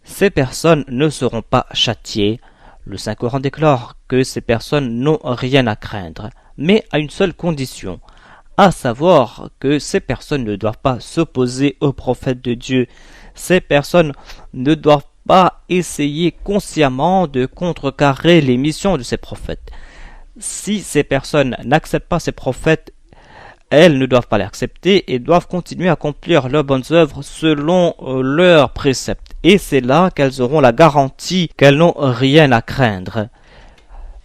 Speaker 1: Ces personnes ne seront pas châtiées. Le Saint-Coran déclare que ces personnes n'ont rien à craindre, mais à une seule condition, à savoir que ces personnes ne doivent pas s'opposer aux prophètes de Dieu. Ces personnes ne doivent pas essayer consciemment de contrecarrer les missions de ces prophètes. Si ces personnes n'acceptent pas ces prophètes, elles ne doivent pas les accepter et doivent continuer à accomplir leurs bonnes œuvres selon leurs préceptes. Et c'est là qu'elles auront la garantie qu'elles n'ont rien à craindre.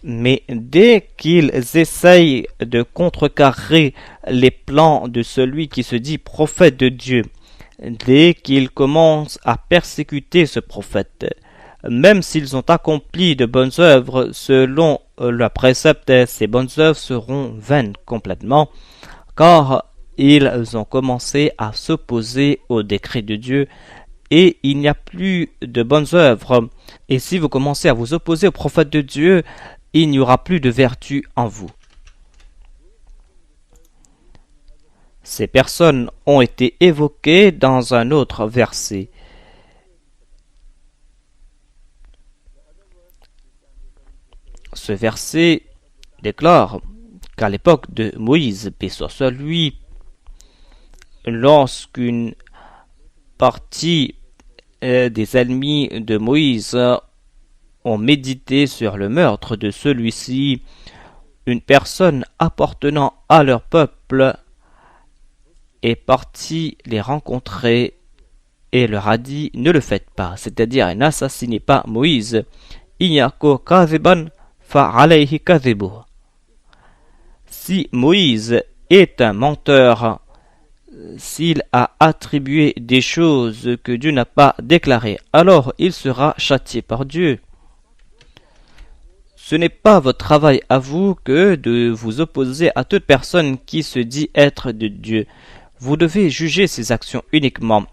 Speaker 1: Mais dès qu'ils essayent de contrecarrer les plans de celui qui se dit prophète de Dieu, dès qu'ils commencent à persécuter ce prophète, même s'ils ont accompli de bonnes œuvres selon leurs préceptes, ces bonnes œuvres seront vaines complètement, car ils ont commencé à s'opposer au décret de Dieu et il n'y a plus de bonnes œuvres. Et si vous commencez à vous opposer au prophète de Dieu, il n'y aura plus de vertu en vous. Ces personnes ont été évoquées dans un autre verset. Ce verset déclare qu'à l'époque de Moïse, paix soit sur lui, lorsqu'une partie des ennemis de Moïse ont médité sur le meurtre de celui-ci, une personne appartenant à leur peuple est partie les rencontrer et leur a dit ne le faites pas, c'est-à-dire n'assassinez pas Moïse. Iyako kadhiban fa alayhi kadhibuh. Si Moïse est un menteur, s'il a attribué des choses que Dieu n'a pas déclarées, alors il sera châtié par Dieu. Ce n'est pas votre travail à vous que de vous opposer à toute personne qui se dit être de Dieu. Vous devez juger ses actions uniquement.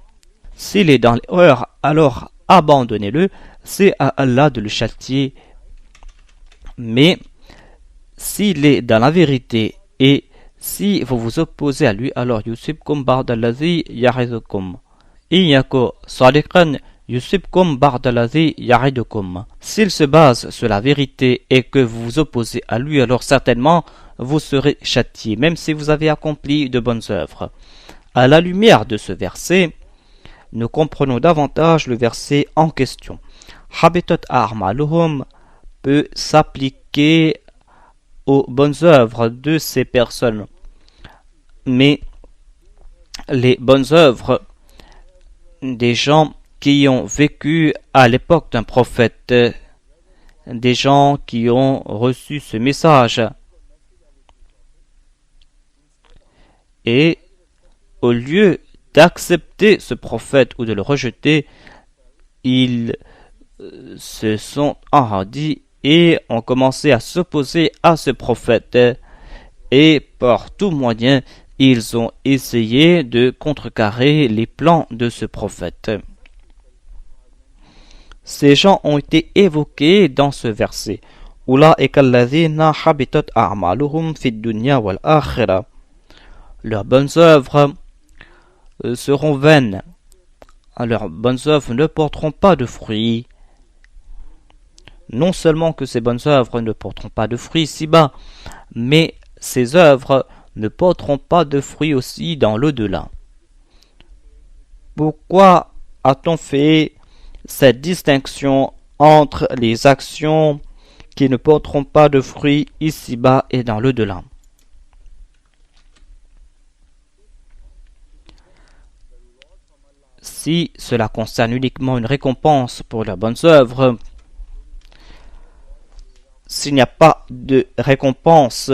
Speaker 1: S'il est dans l'erreur, alors abandonnez-le, c'est à Allah de le châtier. Mais s'il est dans la vérité et si vous vous opposez à lui, alors yusibkum ba'dallazi ya'idukum. Iyako sadiqan yusibkum ba'dallazi ya'idukum. S'il se base sur la vérité et que vous vous opposez à lui, alors certainement vous serez châtié, même si vous avez accompli de bonnes œuvres. À la lumière de ce verset, nous comprenons davantage le verset en question. Habitat a'maluhum peut s'appliquer aux bonnes œuvres de ces personnes. Mais les bonnes œuvres des gens qui ont vécu à l'époque d'un prophète, des gens qui ont reçu ce message, et au lieu d'accepter ce prophète ou de le rejeter, ils se sont enhardis et ont commencé à s'opposer à ce prophète, et par tout moyen ils ont essayé de contrecarrer les plans de ce prophète. Ces gens ont été évoqués dans ce verset. Leurs bonnes œuvres seront vaines. Leurs bonnes œuvres ne porteront pas de fruits. Non seulement que ces bonnes œuvres ne porteront pas de fruits ici-bas, mais ces œuvres ne porteront pas de fruits aussi dans l'au-delà. Pourquoi a-t-on fait cette distinction entre les actions qui ne porteront pas de fruits ici-bas et dans l'au-delà? Si cela concerne uniquement une récompense pour leurs bonnes œuvres, s'il n'y a pas de récompense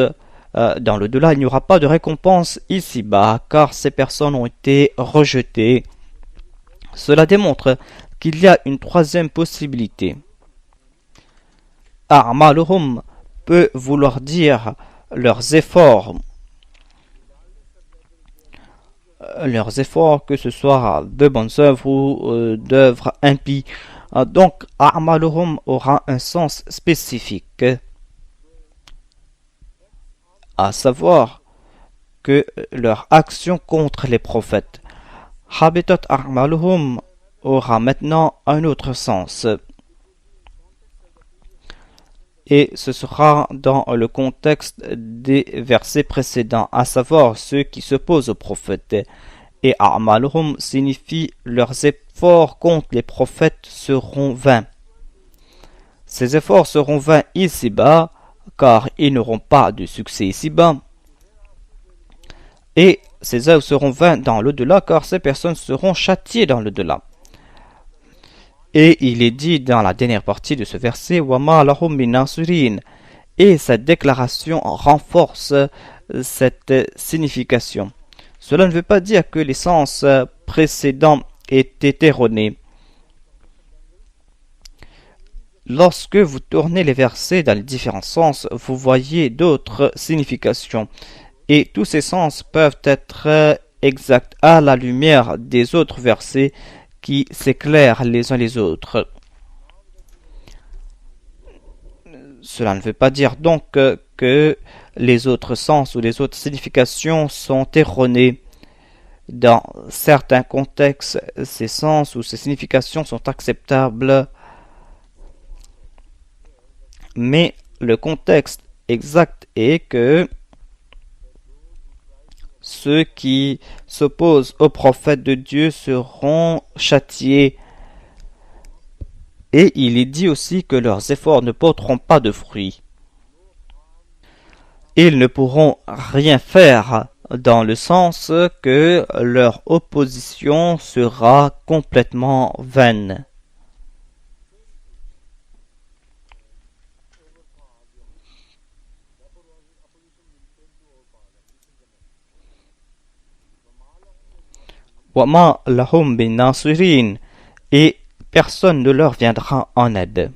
Speaker 1: dans l'au-delà, il n'y aura pas de récompense ici-bas, car ces personnes ont été rejetées. Cela démontre qu'il y a une troisième possibilité. A'maluhum peut vouloir dire leurs efforts, que ce soit de bonnes œuvres ou d'œuvres impies. Donc, a'maluhum aura un sens spécifique, à savoir que leur action contre les prophètes. Habitat a'maluhum aura maintenant un autre sens. Et ce sera dans le contexte des versets précédents, à savoir ceux qui s'opposent aux prophètes. Et a'maluhum signifie leurs efforts contre les prophètes seront vains. Ces efforts seront vains ici-bas, car ils n'auront pas de succès ici-bas. Et ces œuvres seront vains dans l'au-delà, car ces personnes seront châtiées dans l'au-delà. Et il est dit dans la dernière partie de ce verset, وَمَا لَهُمْ مِنْ نَاصِرِينَ. Et cette déclaration renforce cette signification. Cela ne veut pas dire que les sens précédents étaient erronés. Lorsque vous tournez les versets dans les différents sens, vous voyez d'autres significations. Et tous ces sens peuvent être exacts à la lumière des autres versets qui s'éclairent les uns les autres. Cela ne veut pas dire donc que les autres sens ou les autres significations sont erronées. Dans certains contextes, ces sens ou ces significations sont acceptables, mais le contexte exact est que ceux qui s'opposent aux prophètes de Dieu seront châtiés. Et il est dit aussi que leurs efforts ne porteront pas de fruits. Ils ne pourront rien faire dans le sens que leur opposition sera complètement vaine. Wama lahum bin nasirin, et personne ne leur viendra en aide.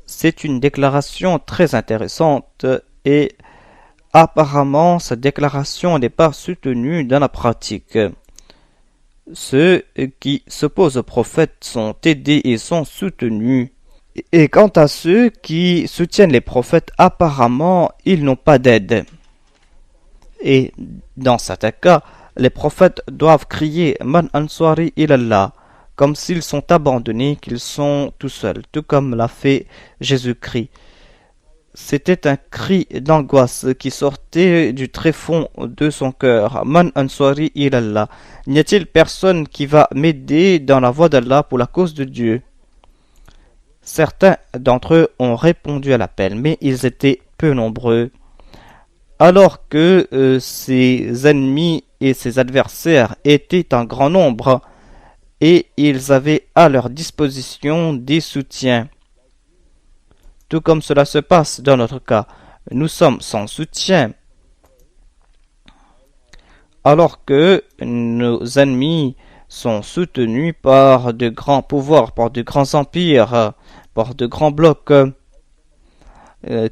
Speaker 1: C'est une déclaration très intéressante et apparemment cette déclaration n'est pas soutenue dans la pratique. Ceux qui s'opposent au prophète sont aidés et sont soutenus. Et quant à ceux qui soutiennent les prophètes, apparemment ils n'ont pas d'aide. Et dans certains cas, les prophètes doivent crier Man ansari ilallah, comme s'ils sont abandonnés, qu'ils sont tout seuls, tout comme l'a fait Jésus-Christ. C'était un cri d'angoisse qui sortait du tréfonds de son cœur. Man ansari ilallah. N'y a-t-il personne qui va m'aider dans la voie d'Allah pour la cause de Dieu? Certains d'entre eux ont répondu à l'appel, mais ils étaient peu nombreux. Alors que ses ennemis et ses adversaires étaient en grand nombre, et ils avaient à leur disposition des soutiens. Tout comme cela se passe dans notre cas, nous sommes sans soutien, alors que nos ennemis sont soutenus par de grands pouvoirs, par de grands empires, par de grands blocs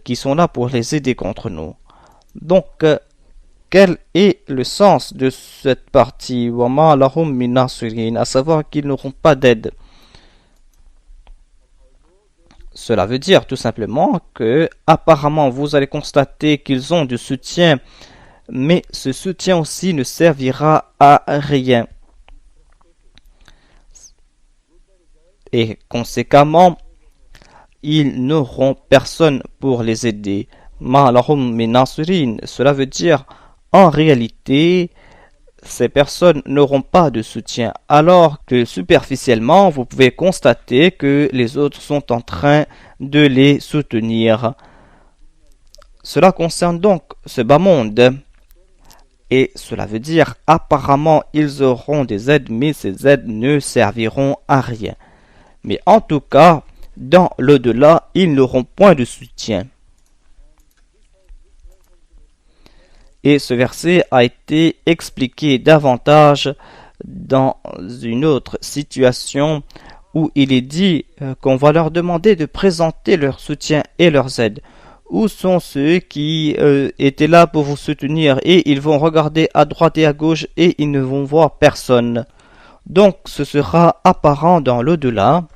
Speaker 1: qui sont là pour les aider contre nous. Donc, quel est le sens de cette partie? Wama lahum min nasirin, à savoir qu'ils n'auront pas d'aide. Cela veut dire tout simplement que, apparemment, vous allez constater qu'ils ont du soutien, mais ce soutien aussi ne servira à rien. Et conséquemment, ils n'auront personne pour les aider. Ma lahum min nasirin, cela veut dire, en réalité, ces personnes n'auront pas de soutien, alors que superficiellement, vous pouvez constater que les autres sont en train de les soutenir. Cela concerne donc ce bas monde, et cela veut dire apparemment ils auront des aides, mais ces aides ne serviront à rien. Mais en tout cas, dans l'au-delà, ils n'auront point de soutien. Et ce verset a été expliqué davantage dans une autre situation où il est dit qu'on va leur demander de présenter leur soutien et leurs aides. Où sont ceux qui étaient là pour vous soutenir? Et ils vont regarder à droite et à gauche et ils ne vont voir personne. Donc ce sera apparent dans l'au-delà.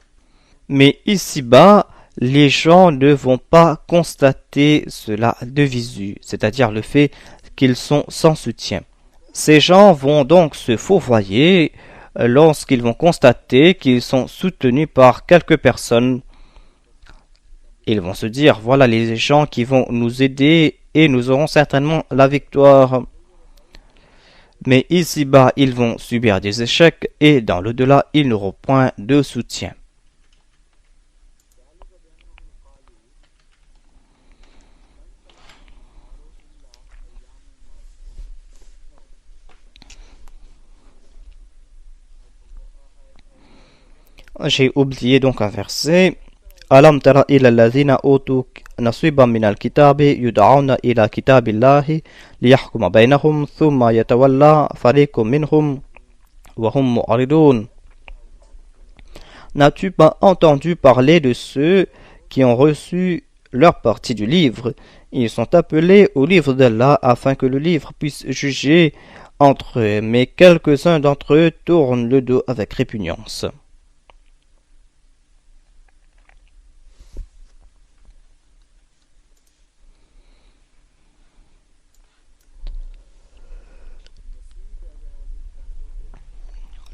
Speaker 1: Mais ici-bas, les gens ne vont pas constater cela de visu, c'est-à-dire le fait qu'ils sont sans soutien. Ces gens vont donc se fourvoyer lorsqu'ils vont constater qu'ils sont soutenus par quelques personnes. Ils vont se dire, voilà les gens qui vont nous aider et nous aurons certainement la victoire. Mais ici-bas, ils vont subir des échecs et dans l'au-delà, ils n'auront point de soutien. J'ai oublié donc un verset. Alam tara ila alladhina utu nasiban min al-kitabi yud'auna ila kitabillahi liyahkuma bainahum thumma yatawalla fariqun minhum wa hum mu'ridun. N'as-tu pas entendu parler de ceux qui ont reçu leur partie du livre? Ils sont appelés au livre d'Allah afin que le livre puisse juger entre eux, mais quelques-uns d'entre eux tournent le dos avec répugnance.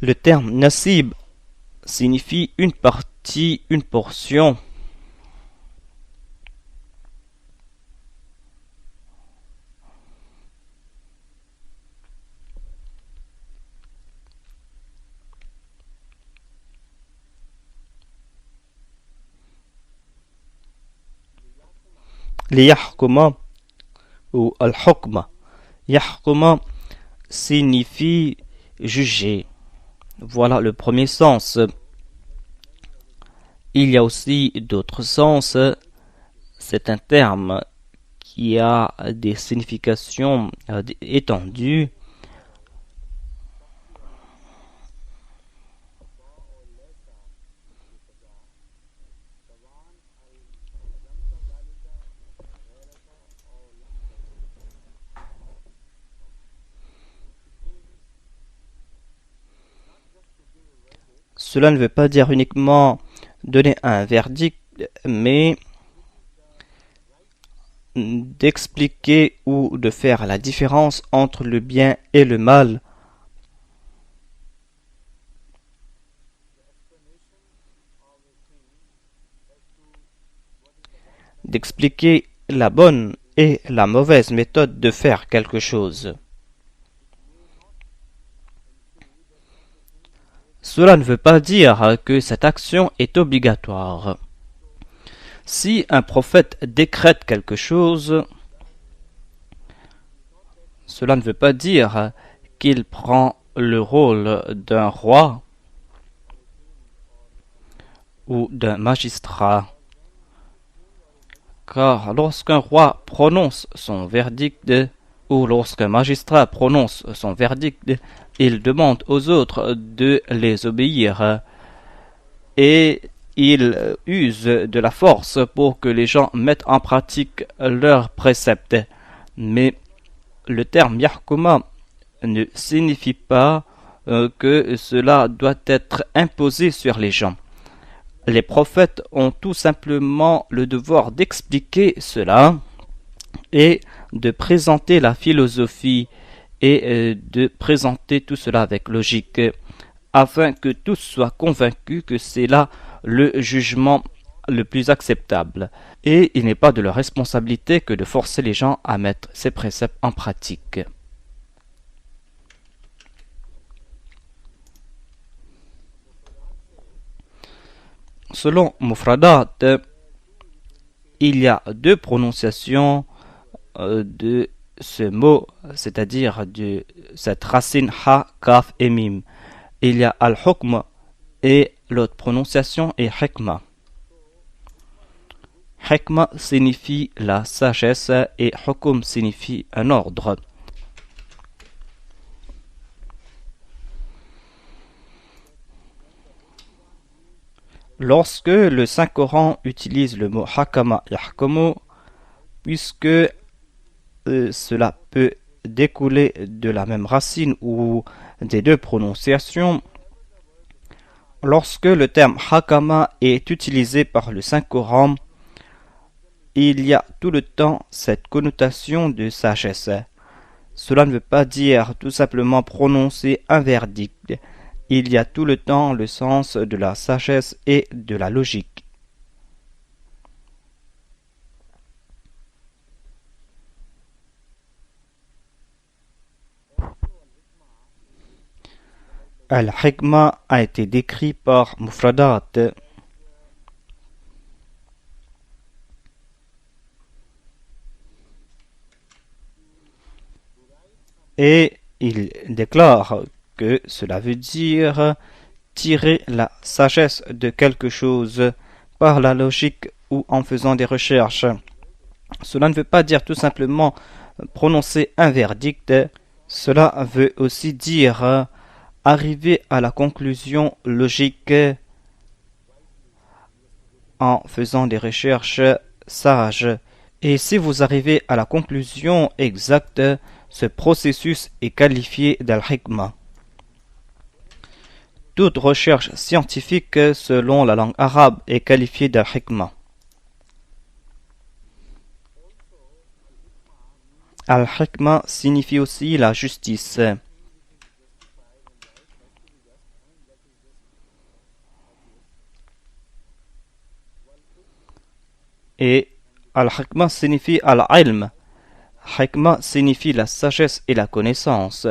Speaker 1: Le terme nasib signifie une partie, une portion. Liyahkuma ou al-hukma. Yahkuma signifie juger. Voilà le premier sens. Il y a aussi d'autres sens. C'est un terme qui a des significations étendues. Cela ne veut pas dire uniquement donner un verdict, mais d'expliquer ou de faire la différence entre le bien et le mal. D'expliquer la bonne et la mauvaise méthode de faire quelque chose. Cela ne veut pas dire que cette action est obligatoire. Si un prophète décrète quelque chose, cela ne veut pas dire qu'il prend le rôle d'un roi ou d'un magistrat. Car lorsqu'un roi prononce son verdict ou lorsqu'un magistrat prononce son verdict, il demande aux autres de les obéir et il use de la force pour que les gens mettent en pratique leurs préceptes. Mais le terme Yahkuma ne signifie pas que cela doit être imposé sur les gens. Les prophètes ont tout simplement le devoir d'expliquer cela et de présenter la philosophie et de présenter tout cela avec logique afin que tous soient convaincus que c'est là le jugement le plus acceptable. Et il n'est pas de leur responsabilité que de forcer les gens à mettre ces préceptes en pratique. Selon Mufradat, il y a deux prononciations de ce mot, c'est-à-dire de cette racine ha, kaf et mim. Il y a al-hukm et l'autre prononciation est hikma. Hikma signifie la sagesse et hukum signifie un ordre. Lorsque le Saint-Coran utilise le mot hakama yahkumu, puisque cela peut découler de la même racine ou des deux prononciations, lorsque le terme hakama est utilisé par le Saint-Coran, il y a tout le temps cette connotation de sagesse. Cela ne veut pas dire tout simplement prononcer un verdict. Il y a tout le temps le sens de la sagesse et de la logique. Al-Hikma a été décrit par Mufradat. Et il déclare que cela veut dire tirer la sagesse de quelque chose par la logique ou en faisant des recherches. Cela ne veut pas dire tout simplement prononcer un verdict. Cela veut aussi dire arriver à la conclusion logique en faisant des recherches sages. Et si vous arrivez à la conclusion exacte, ce processus est qualifié d'al-hikma. Toute recherche scientifique selon la langue arabe est qualifiée d'al-hikma. Al-hikma signifie aussi la justice. Et al-hikma signifie al-ilm. Hikma signifie la sagesse et la connaissance.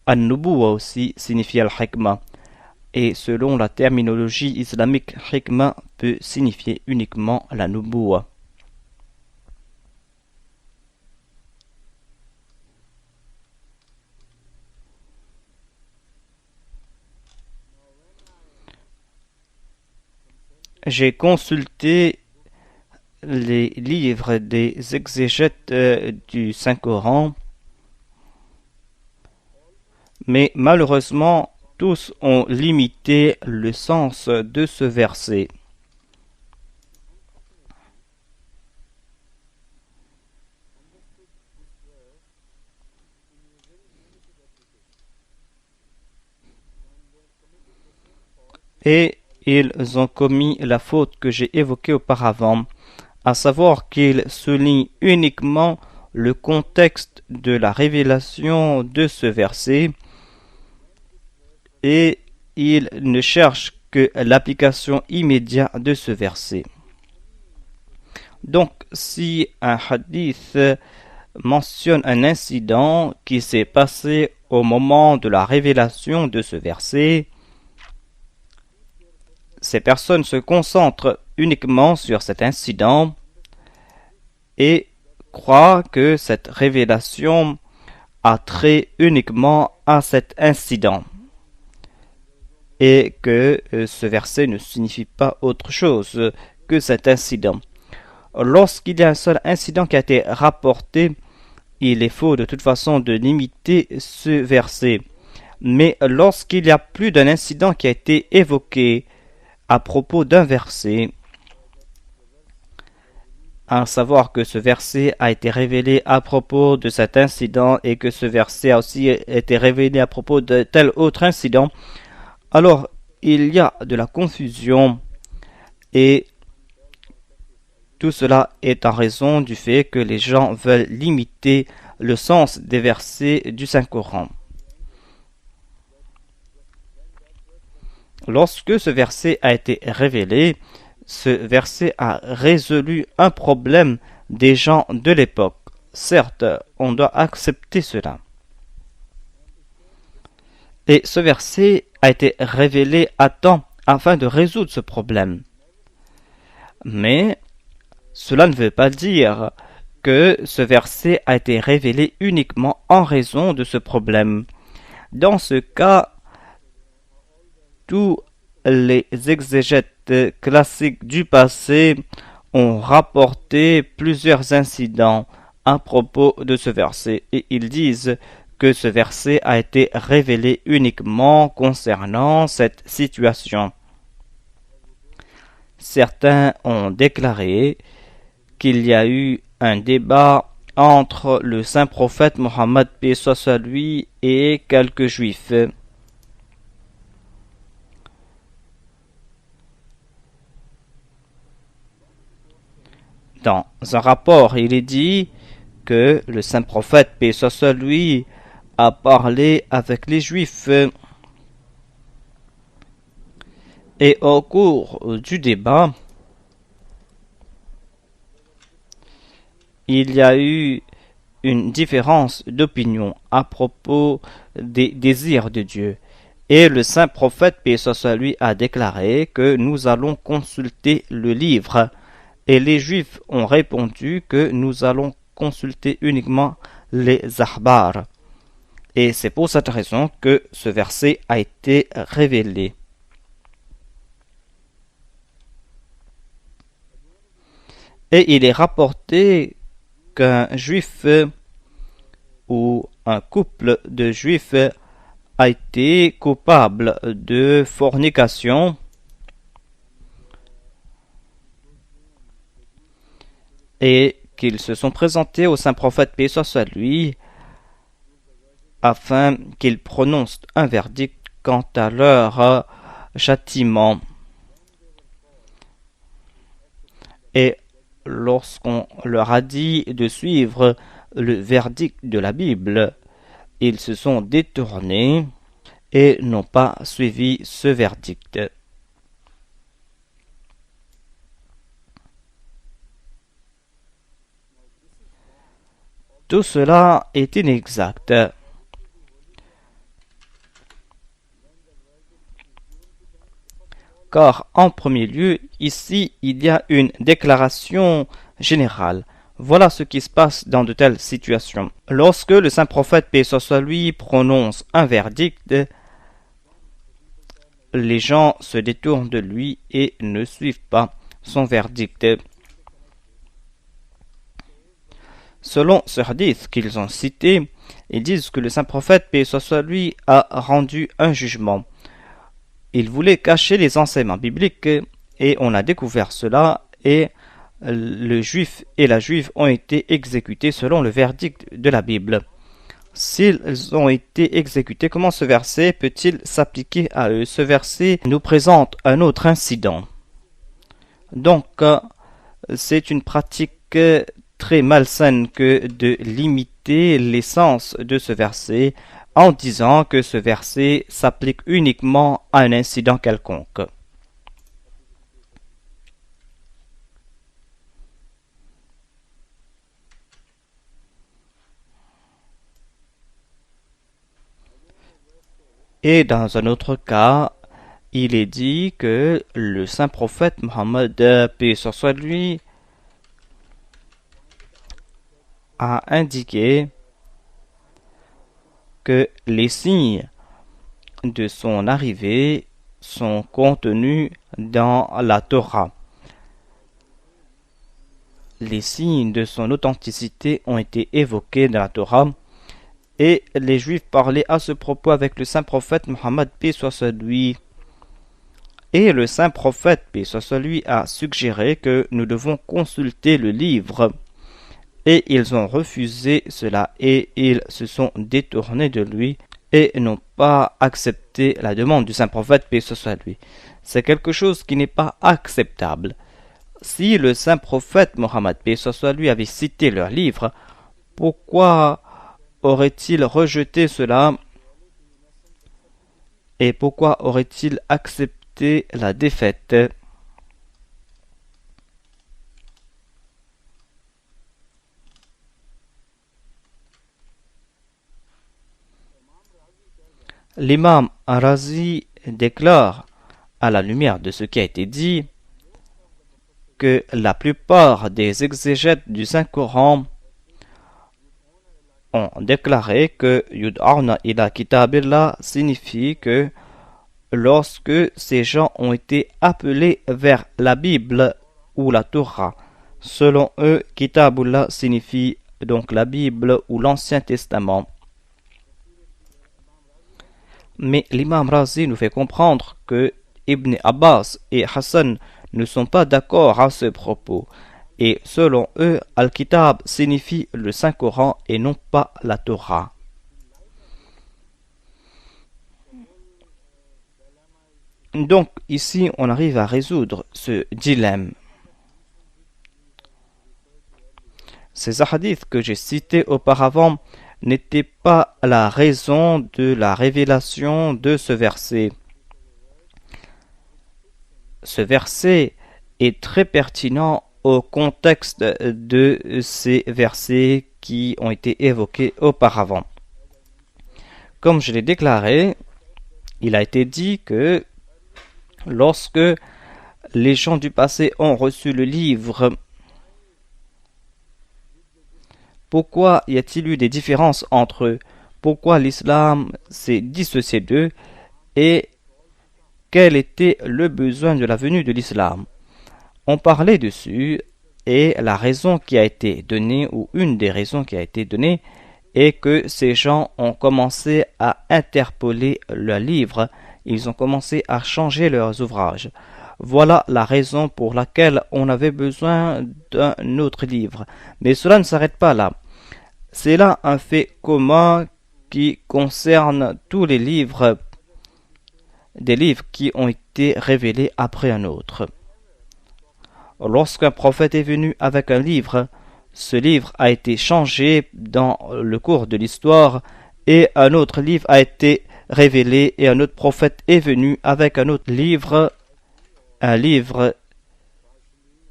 Speaker 1: An-nubuwa aussi signifie al-hikma. Et selon la terminologie islamique, hikma peut signifier uniquement la nubuwa. j'ai consulté les livres des exégètes du Saint-Coran, mais malheureusement, tous ont limité le sens de ce verset. Et ils ont commis la faute que j'ai évoquée auparavant, à savoir qu'ils soulignent uniquement le contexte de la révélation de ce verset et ils ne cherchent que l'application immédiate de ce verset. Donc, si un hadith mentionne un incident qui s'est passé au moment de la révélation de ce verset, ces personnes se concentrent uniquement sur cet incident et croient que cette révélation a trait uniquement à cet incident et que ce verset ne signifie pas autre chose que cet incident. Lorsqu'il y a un seul incident qui a été rapporté, il est faux de toute façon de limiter ce verset. Mais lorsqu'il y a plus d'un incident qui a été évoqué à propos d'un verset, à savoir que ce verset a été révélé à propos de cet incident et que ce verset a aussi été révélé à propos de tel autre incident, alors il y a de la confusion et tout cela est en raison du fait que les gens veulent limiter le sens des versets du Saint-Coran. Lorsque ce verset a été révélé, ce verset a résolu un problème des gens de l'époque. Certes, on doit accepter cela. Et ce verset a été révélé à temps afin de résoudre ce problème. Mais cela ne veut pas dire que ce verset a été révélé uniquement en raison de ce problème. Dans ce cas, tous les exégètes classiques du passé ont rapporté plusieurs incidents à propos de ce verset et ils disent que ce verset a été révélé uniquement concernant cette situation. Certains ont déclaré qu'il y a eu un débat entre le saint prophète Mohammed paix soit sur lui et quelques juifs. Dans un rapport, il est dit que le saint prophète paix soit sur lui a parlé avec les juifs et au cours du débat, il y a eu une différence d'opinion à propos des désirs de Dieu. Et le saint prophète, paix soit sur lui, a déclaré que nous allons consulter le livre. Et les juifs ont répondu que nous allons consulter uniquement les ahbars. Et c'est pour cette raison que ce verset a été révélé. Et il est rapporté qu'un juif ou un couple de juifs a été coupable de fornication et qu'ils se sont présentés au saint prophète paix soit sur lui afin qu'il prononce un verdict quant à leur châtiment. Et lorsqu'on leur a dit de suivre le verdict de la Bible, ils se sont détournés et n'ont pas suivi ce verdict. Tout cela est inexact. Car en premier lieu, ici, il y a une déclaration générale. Voilà ce qui se passe dans de telles situations. Lorsque le saint prophète paix soit sur lui prononce un verdict, les gens se détournent de lui et ne suivent pas son verdict. Selon ce hadith qu'ils ont cité, ils disent que le saint prophète, paix soit sur lui, a rendu un jugement. Il voulait cacher les enseignements bibliques et on a découvert cela et le juif et la juive ont été exécutés selon le verdict de la Bible. S'ils ont été exécutés, comment ce verset peut-il s'appliquer à eux? Ce verset nous présente un autre incident. Donc, c'est une pratique très malsaine que de limiter l'essence de ce verset en disant que ce verset s'applique uniquement à un incident quelconque. Et dans un autre cas, il est dit que le saint prophète Mohammed, paix soit lui, a indiqué que les signes de son arrivée sont contenus dans la Torah. Les signes de son authenticité ont été évoqués dans la Torah et les Juifs parlaient à ce propos avec le saint prophète Mohammed, paix soit sur lui. Et le saint prophète, paix soit sur lui, a suggéré que nous devons consulter le livre. Et ils ont refusé cela et ils se sont détournés de lui et n'ont pas accepté la demande du saint prophète, paix soit lui. C'est quelque chose qui n'est pas acceptable. Si le saint prophète Mohammed, paix soit lui, avait cité leur livre, pourquoi aurait-il rejeté cela et pourquoi aurait-il accepté la défaite? L'imam Razi déclare, à la lumière de ce qui a été dit, que la plupart des exégètes du Saint-Coran ont déclaré que Yud'arna ila kitabillah signifie que lorsque ces gens ont été appelés vers la Bible ou la Torah, selon eux, Kitabullah signifie donc la Bible ou l'Ancien Testament. Mais l'imam Razi nous fait comprendre que Ibn Abbas et Hassan ne sont pas d'accord à ce propos. Et selon eux, Al-Kitab signifie le Saint-Coran et non pas la Torah. Donc ici, on arrive à résoudre ce dilemme. Ces hadiths que j'ai cités auparavant n'étaient pas la raison de la révélation de ce verset. Ce verset est très pertinent au contexte de ces versets qui ont été évoqués auparavant. Comme je l'ai déclaré, il a été dit que lorsque les gens du passé ont reçu le livre, pourquoi y a-t-il eu des différences entre eux? Pourquoi l'islam s'est dissocié d'eux? Et quel était le besoin de la venue de l'islam? On parlait dessus et la raison qui a été donnée, ou une des raisons qui a été donnée, est que ces gens ont commencé à interpoler leurs livres, ils ont commencé à changer leurs ouvrages. Voilà la raison pour laquelle on avait besoin d'un autre livre. Mais cela ne s'arrête pas là. C'est là un fait commun qui concerne tous les livres, des livres qui ont été révélés après un autre. Lorsqu'un prophète est venu avec un livre, ce livre a été changé dans le cours de l'histoire et un autre livre a été révélé et un autre prophète est venu avec un autre livre, un livre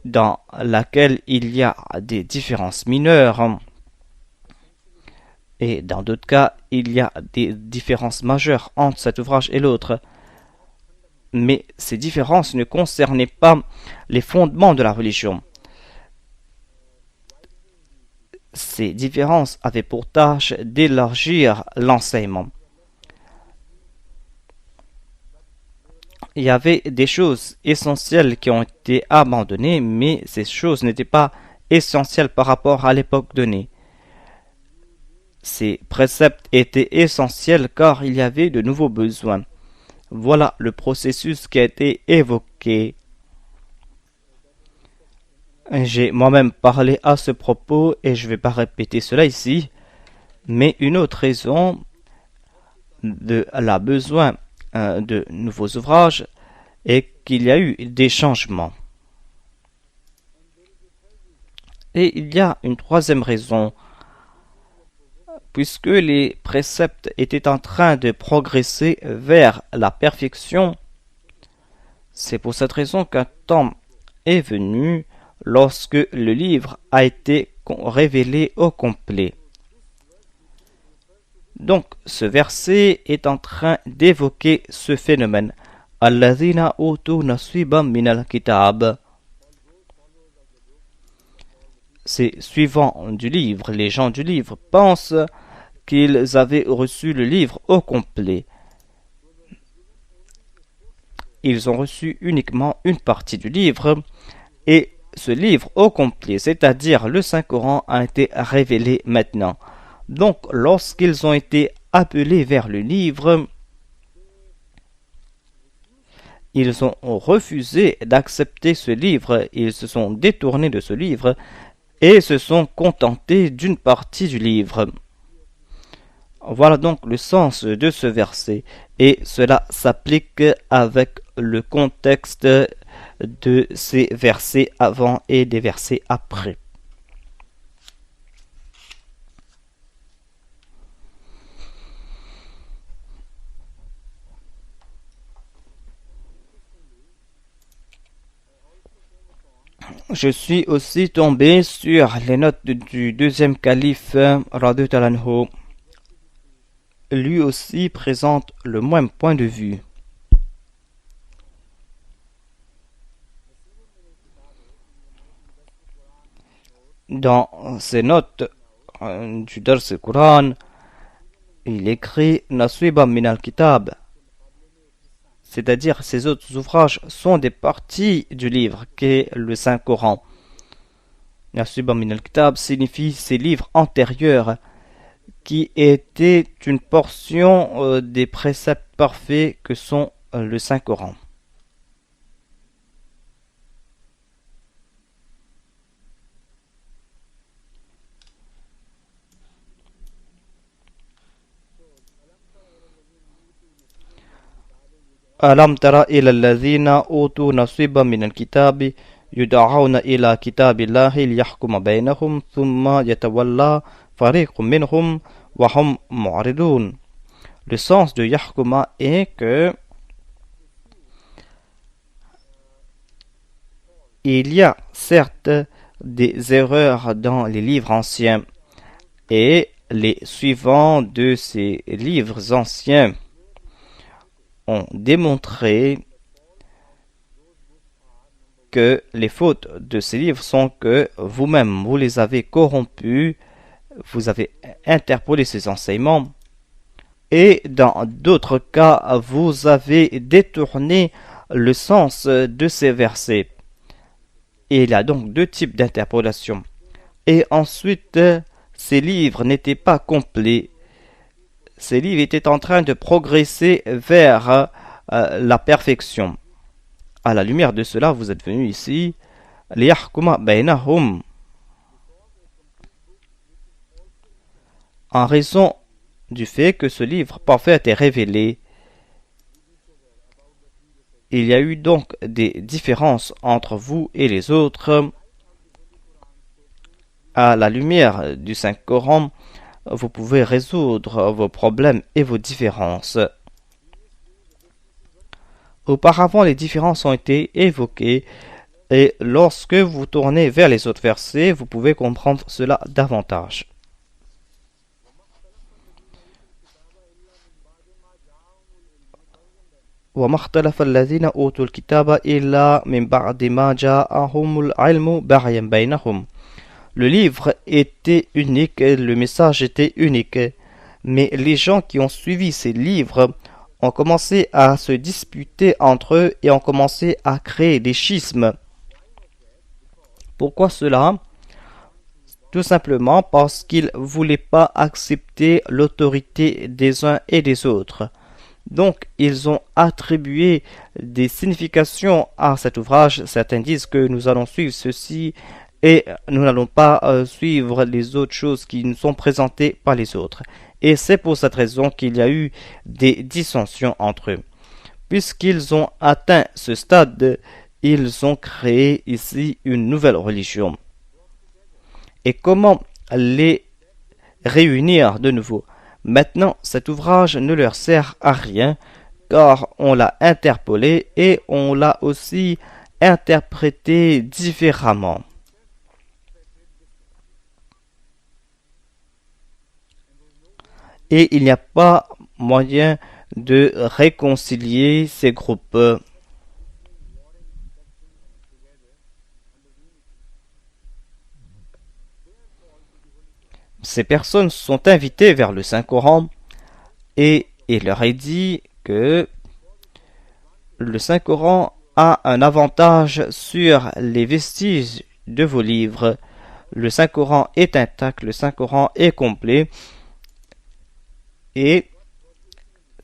Speaker 1: dans lequel il y a des différences mineures et dans d'autres cas il y a des différences majeures entre cet ouvrage et l'autre. Mais ces différences ne concernaient pas les fondements de la religion. Ces différences avaient pour tâche d'élargir l'enseignement. il y avait des choses essentielles qui ont été abandonnées, mais ces choses n'étaient pas essentielles par rapport à l'époque donnée. Ces préceptes étaient essentiels car il y avait de nouveaux besoins. Voilà le processus qui a été évoqué. J'ai moi-même parlé à ce propos et je ne vais pas répéter cela ici, mais une autre raison de la besoin de nouveaux ouvrages est qu'il y a eu des changements. Et il y a une troisième raison, puisque les préceptes étaient en train de progresser vers la perfection. C'est pour cette raison qu'un temps est venu lorsque le livre a été révélé au complet. Donc, ce verset est en train d'évoquer ce phénomène. Alladhina utu nasiban minal kitab. Ces suivants du livre, les gens du livre, pensent qu'ils avaient reçu le livre au complet. Ils ont reçu uniquement une partie du livre et ce livre au complet, c'est-à-dire le Saint-Coran, a été révélé maintenant. Donc, lorsqu'ils ont été appelés vers le livre, ils ont refusé d'accepter ce livre, ils se sont détournés de ce livre et se sont contentés d'une partie du livre. Voilà donc le sens de ce verset et cela s'applique avec le contexte de ces versets avant et des versets après. Je suis aussi tombé sur les notes du deuxième calife radhiyallahu anhu. Lui aussi présente le même point de vue. Dans ses notes du Dars al-Quran, il écrit Naswiba min al-Kitab, c'est-à-dire ces autres ouvrages sont des parties du livre qu'est le Saint-Coran. Naswiba min al-Kitab signifie ces livres antérieurs qui étaient une portion des préceptes parfaits que sont le Saint-Coran. ألم تر إلى الذين أوتوا نصيبا من الكتاب يدعون إلى كتاب الله ليحكم بينهم ثم يتولى فريق منهم وهم معرضون. Le sens de Yahkuma est que il y a certes des erreurs dans les livres anciens et les suivants de ces livres anciens ont démontré que les fautes de ces livres sont que vous-même, vous les avez corrompus, vous avez interpolé ces enseignements, et dans d'autres cas, vous avez détourné le sens de ces versets. Et il y a donc deux types d'interpolation. Et ensuite, ces livres n'étaient pas complets. Ces livres étaient en train de progresser vers la perfection. À la lumière de cela, vous êtes venus ici, liyahkuma baynahum, en raison du fait que ce livre parfait a été révélé. Il y a eu donc des différences entre vous et les autres. À la lumière du Saint-Coran, vous pouvez résoudre vos problèmes et vos différences. Auparavant, les différences ont été évoquées et lorsque vous tournez vers les autres versets, vous pouvez comprendre cela davantage. وما اختلف الذين أوتوا الكتاب إلا من بعد ما جاءهم العلم بغيا بينهم. Le livre était unique, le message était unique, mais les gens qui ont suivi ces livres ont commencé à se disputer entre eux et ont commencé à créer des schismes. Pourquoi cela? Tout simplement parce qu'ils ne voulaient pas accepter l'autorité des uns et des autres. Donc, ils ont attribué des significations à cet ouvrage. Certains disent que nous allons suivre ceci et nous n'allons pas suivre les autres choses qui nous sont présentées par les autres. Et c'est pour cette raison qu'il y a eu des dissensions entre eux. Puisqu'ils ont atteint ce stade, ils ont créé ici une nouvelle religion. Et comment les réunir de nouveau? Maintenant, cet ouvrage ne leur sert à rien, car on l'a interpolé et on l'a aussi interprété différemment. Et il n'y a pas moyen de réconcilier ces groupes. Ces personnes sont invitées vers le Saint-Coran et il leur est dit que le Saint-Coran a un avantage sur les vestiges de vos livres. Le Saint-Coran est intact, le Saint-Coran est complet et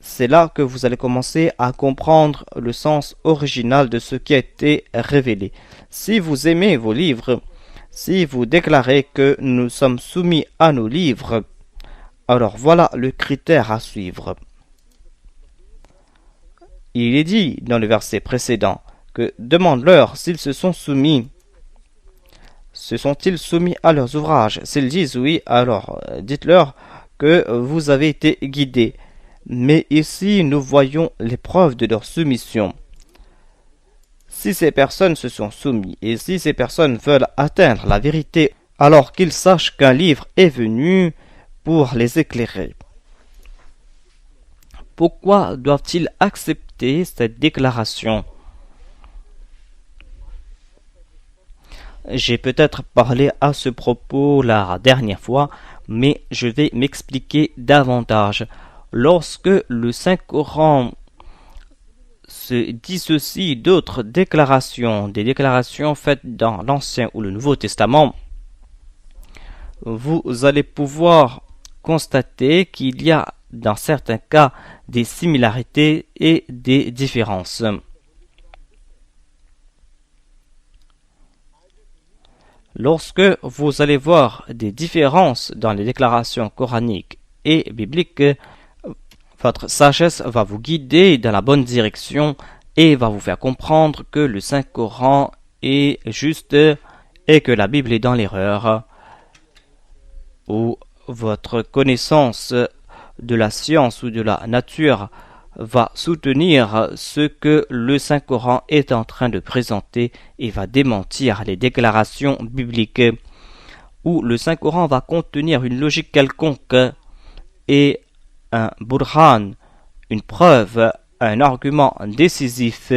Speaker 1: c'est là que vous allez commencer à comprendre le sens original de ce qui a été révélé. Si vous aimez vos livres, si vous déclarez que nous sommes soumis à nos livres, alors voilà le critère à suivre. Il est dit dans le verset précédent que demande-leur s'ils se sont soumis. Se sont-ils soumis à leurs ouvrages? S'ils disent oui, alors dites-leur que vous avez été guidés. Mais ici, nous voyons les preuves de leur soumission. Si ces personnes se sont soumises et si ces personnes veulent atteindre la vérité, alors qu'ils sachent qu'un livre est venu pour les éclairer. Pourquoi doivent-ils accepter cette déclaration? J'ai peut-être parlé à ce propos la dernière fois, mais je vais m'expliquer davantage. Lorsque le Saint-Coran se dissocie d'autres déclarations, des déclarations faites dans l'Ancien ou le Nouveau Testament, vous allez pouvoir constater qu'il y a dans certains cas des similarités et des différences. Lorsque vous allez voir des différences dans les déclarations coraniques et bibliques, votre sagesse va vous guider dans la bonne direction et va vous faire comprendre que le Saint-Coran est juste et que la Bible est dans l'erreur. Ou votre connaissance de la science ou de la nature va soutenir ce que le Saint-Coran est en train de présenter et va démentir les déclarations bibliques. Ou le Saint-Coran va contenir une logique quelconque et un burhan, une preuve, un argument décisif,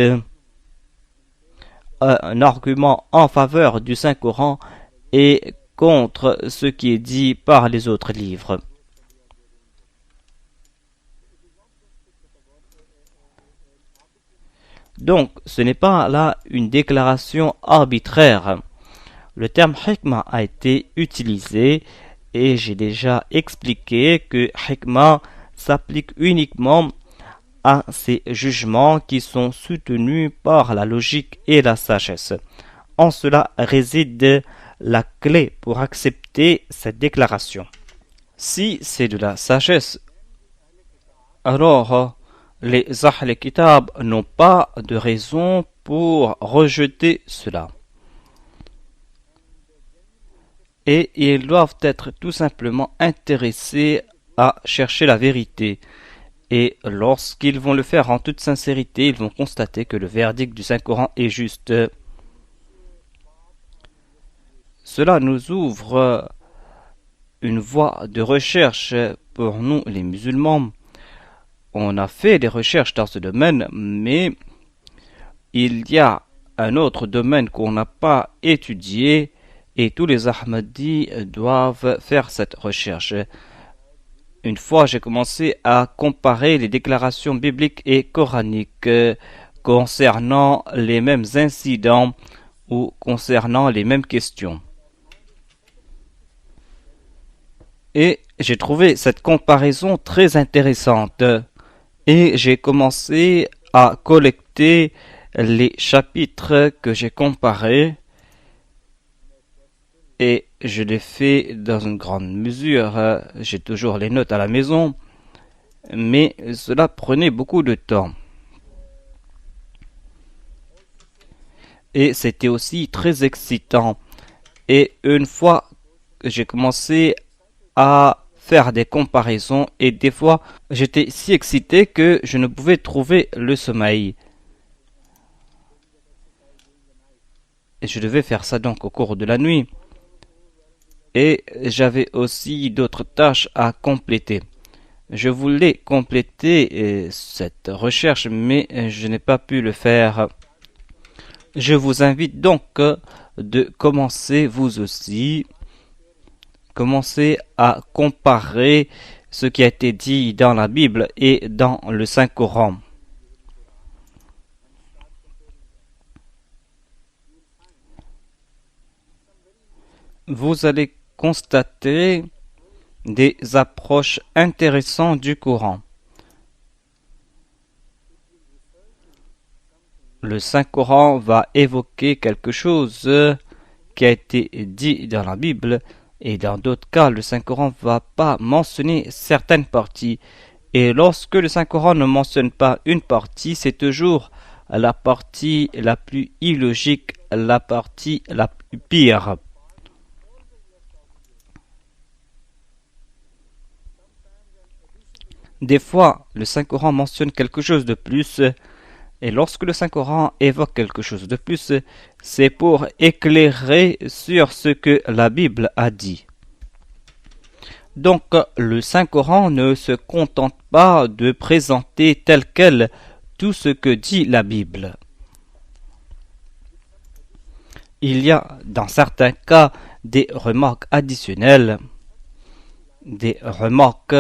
Speaker 1: un argument en faveur du Saint-Coran et contre ce qui est dit par les autres livres. Donc, ce n'est pas là une déclaration arbitraire. Le terme hikmah a été utilisé et j'ai déjà expliqué que hikmah s'applique uniquement à ces jugements qui sont soutenus par la logique et la sagesse. En cela réside la clé pour accepter cette déclaration. Si c'est de la sagesse, alors les Ahl Kitab n'ont pas de raison pour rejeter cela. Et ils doivent être tout simplement intéressés à chercher la vérité. Et lorsqu'ils vont le faire en toute sincérité, ils vont constater que le verdict du Saint-Coran est juste. Cela nous ouvre une voie de recherche pour nous les musulmans. On a fait des recherches dans ce domaine, mais il y a un autre domaine qu'on n'a pas étudié et tous les Ahmadis doivent faire cette recherche. Une fois, j'ai commencé à comparer les déclarations bibliques et coraniques concernant les mêmes incidents ou concernant les mêmes questions. Et j'ai trouvé cette comparaison très intéressante. Et j'ai commencé à collecter les chapitres que j'ai comparés. Et je l'ai fait dans une grande mesure. J'ai toujours les notes à la maison. Mais cela prenait beaucoup de temps. Et c'était aussi très excitant. Et une fois que j'ai commencé à faire des comparaisons, et des fois j'étais si excité que je ne pouvais trouver le sommeil. Et je devais faire ça donc au cours de la nuit. Et j'avais aussi d'autres tâches à compléter. Je voulais compléter cette recherche, mais je n'ai pas pu le faire. Je vous invite donc de commencer vous aussi, commencer à comparer ce qui a été dit dans la Bible et dans le Saint-Coran. Vous allez constater des approches intéressantes du Coran. Le Saint-Coran va évoquer quelque chose qui a été dit dans la Bible, et dans d'autres cas, le Saint-Coran ne va pas mentionner certaines parties. Et lorsque le Saint-Coran ne mentionne pas une partie, c'est toujours la partie la plus illogique, la partie la plus pire. Des fois, le Saint-Coran mentionne quelque chose de plus, et lorsque le Saint-Coran évoque quelque chose de plus, c'est pour éclairer sur ce que la Bible a dit. Donc, le Saint-Coran ne se contente pas de présenter tel quel tout ce que dit la Bible. Il y a, dans certains cas, des remarques additionnelles, des remarques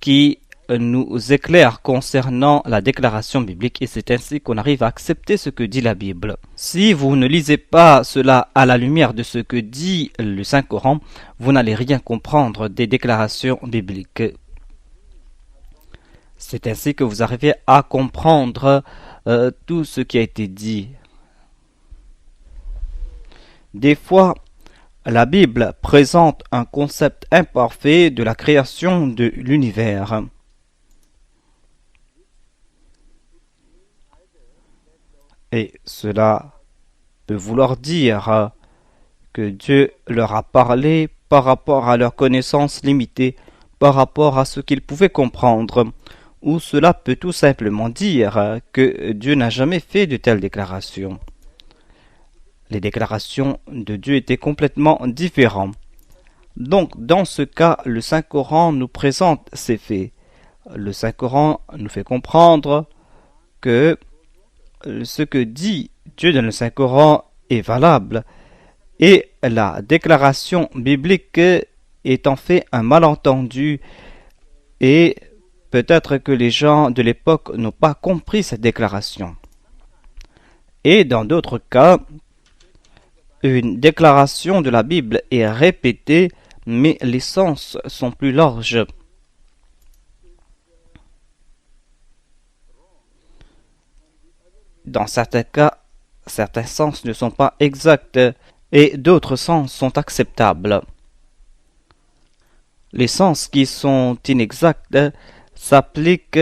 Speaker 1: qui nous éclairent concernant la déclaration biblique, et c'est ainsi qu'on arrive à accepter ce que dit la Bible. Si vous ne lisez pas cela à la lumière de ce que dit le Saint-Coran, vous n'allez rien comprendre des déclarations bibliques. C'est ainsi que vous arrivez à comprendre tout ce qui a été dit. Des fois, la Bible présente un concept imparfait de la création de l'univers. Et cela peut vouloir dire que Dieu leur a parlé par rapport à leur connaissance limitée, par rapport à ce qu'ils pouvaient comprendre, ou cela peut tout simplement dire que Dieu n'a jamais fait de telles déclarations. Les déclarations de Dieu étaient complètement différentes. Donc, dans ce cas, le Saint-Coran nous présente ces faits. Le Saint-Coran nous fait comprendre que ce que dit Dieu dans le Saint-Coran est valable, et la déclaration biblique est en fait un malentendu, et peut-être que les gens de l'époque n'ont pas compris cette déclaration. Et dans d'autres cas, une déclaration de la Bible est répétée, mais les sens sont plus larges. Dans certains cas, certains sens ne sont pas exacts et d'autres sens sont acceptables. Les sens qui sont inexacts s'appliquent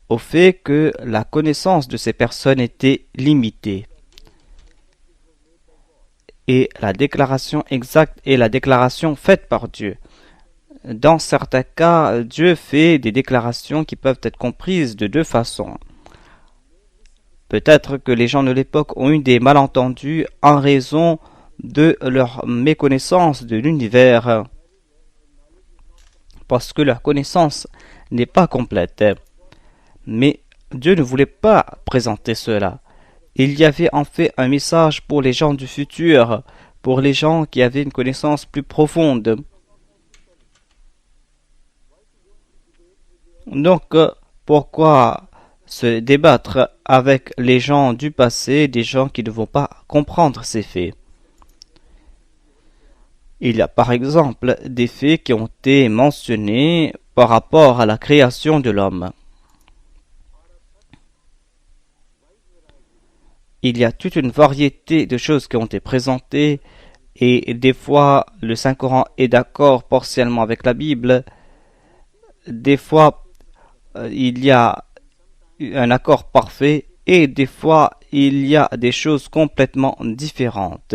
Speaker 1: au fait que la connaissance de ces personnes était limitée. Et la déclaration exacte est la déclaration faite par Dieu. Dans certains cas, Dieu fait des déclarations qui peuvent être comprises de deux façons. Peut-être que les gens de l'époque ont eu des malentendus en raison de leur méconnaissance de l'univers, parce que leur connaissance n'est pas complète. Mais Dieu ne voulait pas présenter cela. Il y avait en fait un message pour les gens du futur, pour les gens qui avaient une connaissance plus profonde. Donc, pourquoi se débattre avec les gens du passé, des gens qui ne vont pas comprendre ces faits? Il y a par exemple des faits qui ont été mentionnés par rapport à la création de l'homme. Il y a toute une variété de choses qui ont été présentées et des fois le Saint-Coran est d'accord partiellement avec la Bible. Des fois il y a un accord parfait et des fois il y a des choses complètement différentes.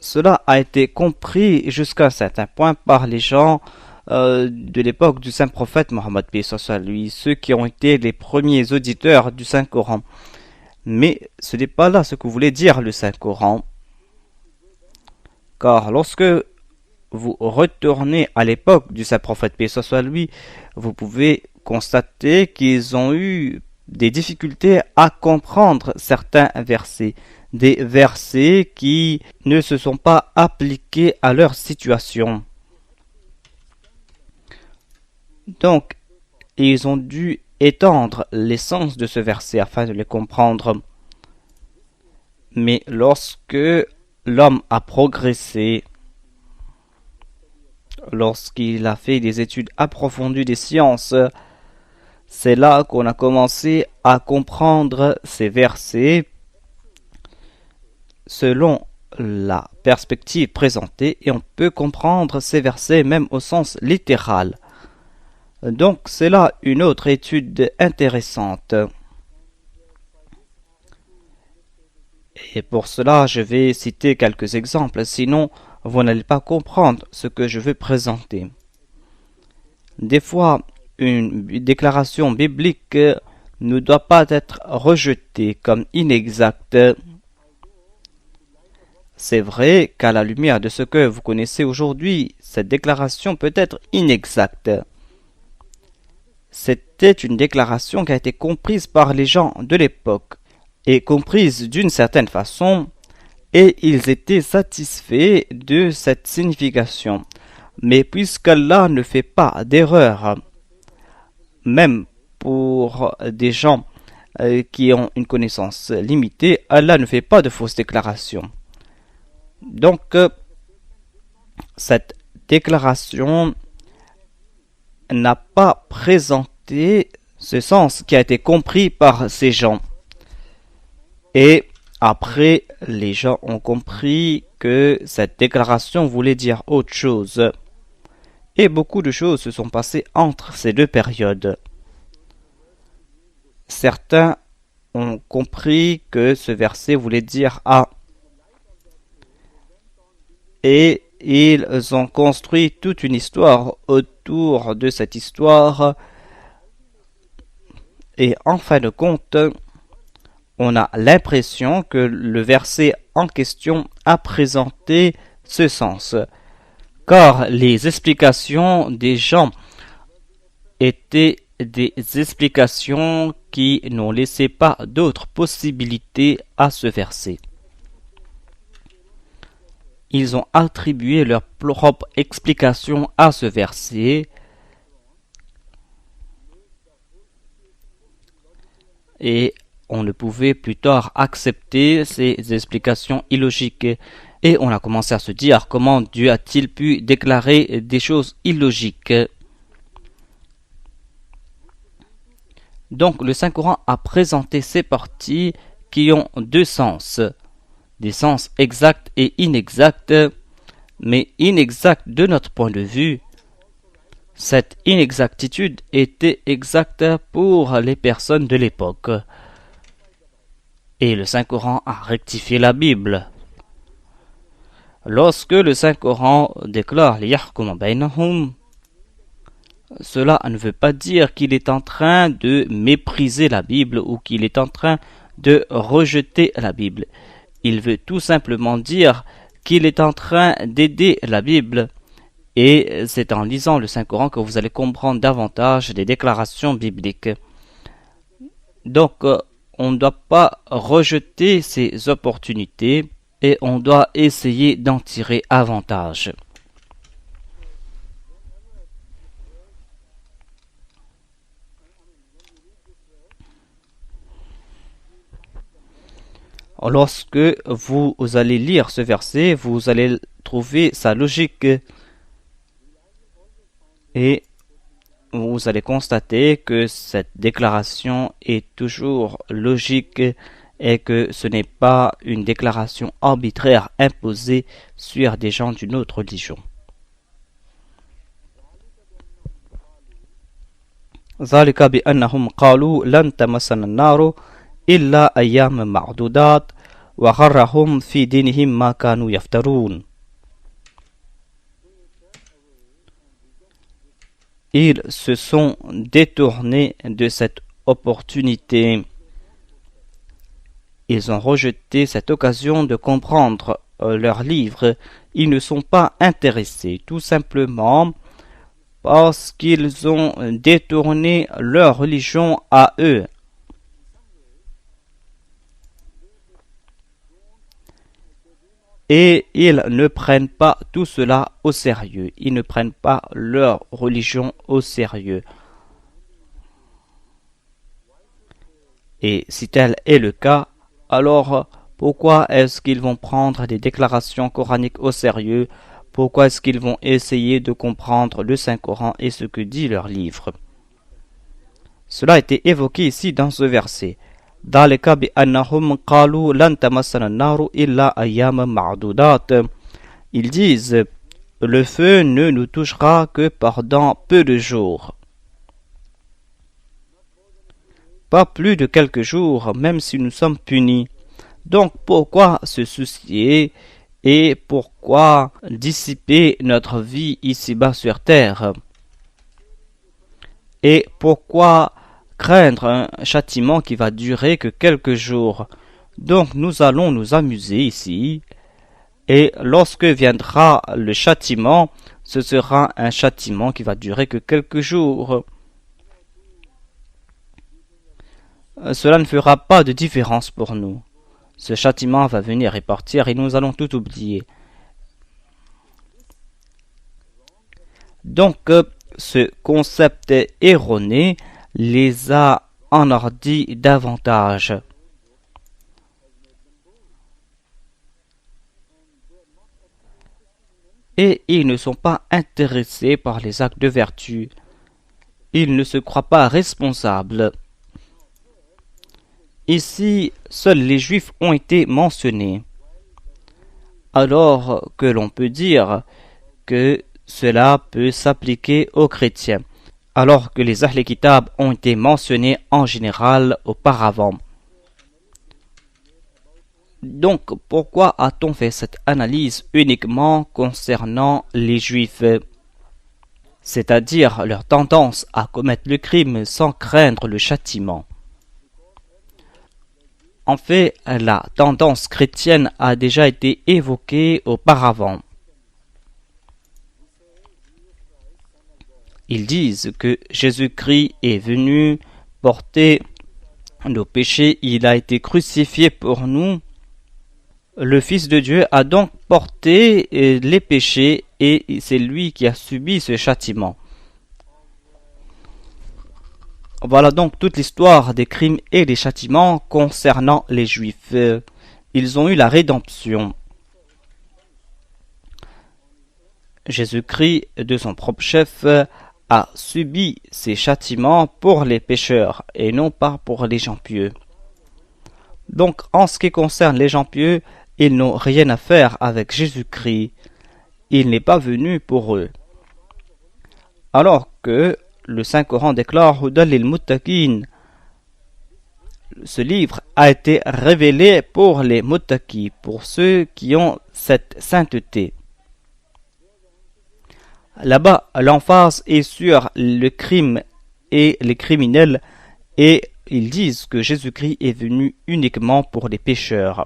Speaker 1: Cela a été compris jusqu'à un certain point par les gens de l'époque du saint prophète Mohammed paix soit lui, ceux qui ont été les premiers auditeurs du Saint-Coran. Mais ce n'est pas là ce que voulait dire le Saint-Coran. Car lorsque vous retournez à l'époque du saint prophète paix soit lui, vous pouvez constater qu'ils ont eu des difficultés à comprendre certains versets, des versets qui ne se sont pas appliqués à leur situation. Donc, ils ont dû étendre l'essence de ce verset afin de les comprendre. Mais lorsque l'homme a progressé, lorsqu'il a fait des études approfondies des sciences, c'est là qu'on a commencé à comprendre ces versets selon la perspective présentée et on peut comprendre ces versets même au sens littéral. Donc c'est là une autre étude intéressante. Et pour cela, je vais citer quelques exemples, sinon vous n'allez pas comprendre ce que je veux présenter. Des fois, une déclaration biblique ne doit pas être rejetée comme inexacte. C'est vrai qu'à la lumière de ce que vous connaissez aujourd'hui, cette déclaration peut être inexacte. C'était une déclaration qui a été comprise par les gens de l'époque et comprise d'une certaine façon, et ils étaient satisfaits de cette signification. Mais puisqu'Allah ne fait pas d'erreur, même pour des gens qui ont une connaissance limitée, Allah ne fait pas de fausses déclarations. Donc, cette déclaration n'a pas présenté ce sens qui a été compris par ces gens. Et après, les gens ont compris que cette déclaration voulait dire autre chose. Et beaucoup de choses se sont passées entre ces deux périodes. Certains ont compris que ce verset voulait dire A. Et ils ont construit toute une histoire autour de cette histoire. Et en fin de compte, on a l'impression que le verset en question a présenté ce sens. Car les explications des gens étaient des explications qui n'ont laissé pas d'autres possibilités à ce verset. Ils ont attribué leur propre explication à ce verset et on ne pouvait plus tard accepter ces explications illogiques. Et on a commencé à se dire comment Dieu a-t-il pu déclarer des choses illogiques. Donc le Saint-Coran a présenté ces parties qui ont deux sens, des sens exacts et inexacts, mais inexacts de notre point de vue. Cette inexactitude était exacte pour les personnes de l'époque. Et le Saint-Coran a rectifié la Bible. Lorsque le Saint-Coran déclare لِيَحْكُمَ بَيْنَهُمْ, cela ne veut pas dire qu'il est en train de mépriser la Bible ou qu'il est en train de rejeter la Bible. Il veut tout simplement dire qu'il est en train d'aider la Bible. Et c'est en lisant le Saint-Coran que vous allez comprendre davantage des déclarations bibliques. Donc, on ne doit pas rejeter ces opportunités et on doit essayer d'en tirer avantage. lorsque vous allez lire ce verset, vous allez trouver sa logique et vous allez constater que cette déclaration est toujours logique et que ce n'est pas une déclaration arbitraire imposée sur des gens d'une autre religion. ذلك بأنهم قالوا لن تمسنا النار إلا أيام معدودات وغرهم في دينهم ما كانوا يفترون. Ils se sont détournés de cette opportunité. Ils ont rejeté cette occasion de comprendre leur livre. Ils ne sont pas intéressés, tout simplement parce qu'ils ont détourné leur religion à eux. Et ils ne prennent pas tout cela au sérieux. Ils ne prennent pas leur religion au sérieux. Et si tel est le cas, alors pourquoi est-ce qu'ils vont prendre des déclarations coraniques au sérieux? Pourquoi est-ce qu'ils vont essayer de comprendre le Saint-Coran et ce que dit leur livre? Cela a été évoqué ici dans ce verset. ذلك بأنهم قالوا لن تمسنا النار إلا أيام معدودات. Ils disent, le feu ne nous touchera que pendant peu de jours. Pas plus de quelques jours, même si nous sommes punis. Donc pourquoi se soucier et pourquoi dissiper notre vie ici-bas sur terre? Et pourquoi craindre un châtiment qui va durer que quelques jours? Donc nous allons nous amuser ici, et lorsque viendra le châtiment, ce sera un châtiment qui va durer que quelques jours. Cela ne fera pas de différence pour nous. Ce châtiment va venir et partir et nous allons tout oublier. Donc ce concept erroné les a enhardis davantage. Et ils ne sont pas intéressés par les actes de vertu. Ils ne se croient pas responsables. Ici, seuls les Juifs ont été mentionnés, alors que l'on peut dire que cela peut s'appliquer aux chrétiens, alors que les Ahl Kitab ont été mentionnés en général auparavant. Donc, pourquoi a-t-on fait cette analyse uniquement concernant les Juifs, c'est-à-dire leur tendance à commettre le crime sans craindre le châtiment? En fait, la tendance chrétienne a déjà été évoquée auparavant. Ils disent que Jésus-Christ est venu porter nos péchés, il a été crucifié pour nous. Le Fils de Dieu a donc porté les péchés et c'est lui qui a subi ce châtiment. Voilà donc toute l'histoire des crimes et des châtiments concernant les Juifs. Ils ont eu la rédemption. Jésus-Christ, de son propre chef, a subi ces châtiments pour les pécheurs et non pas pour les gens pieux. Donc, en ce qui concerne les gens pieux, ils n'ont rien à faire avec Jésus-Christ. Il n'est pas venu pour eux. Alors que le Saint-Coran déclare Hudan lil Muttaqin. Ce livre a été révélé pour les Muttaqis, pour ceux qui ont cette sainteté. Là-bas, l'emphase est sur le crime et les criminels, et ils disent que Jésus-Christ est venu uniquement pour les pécheurs.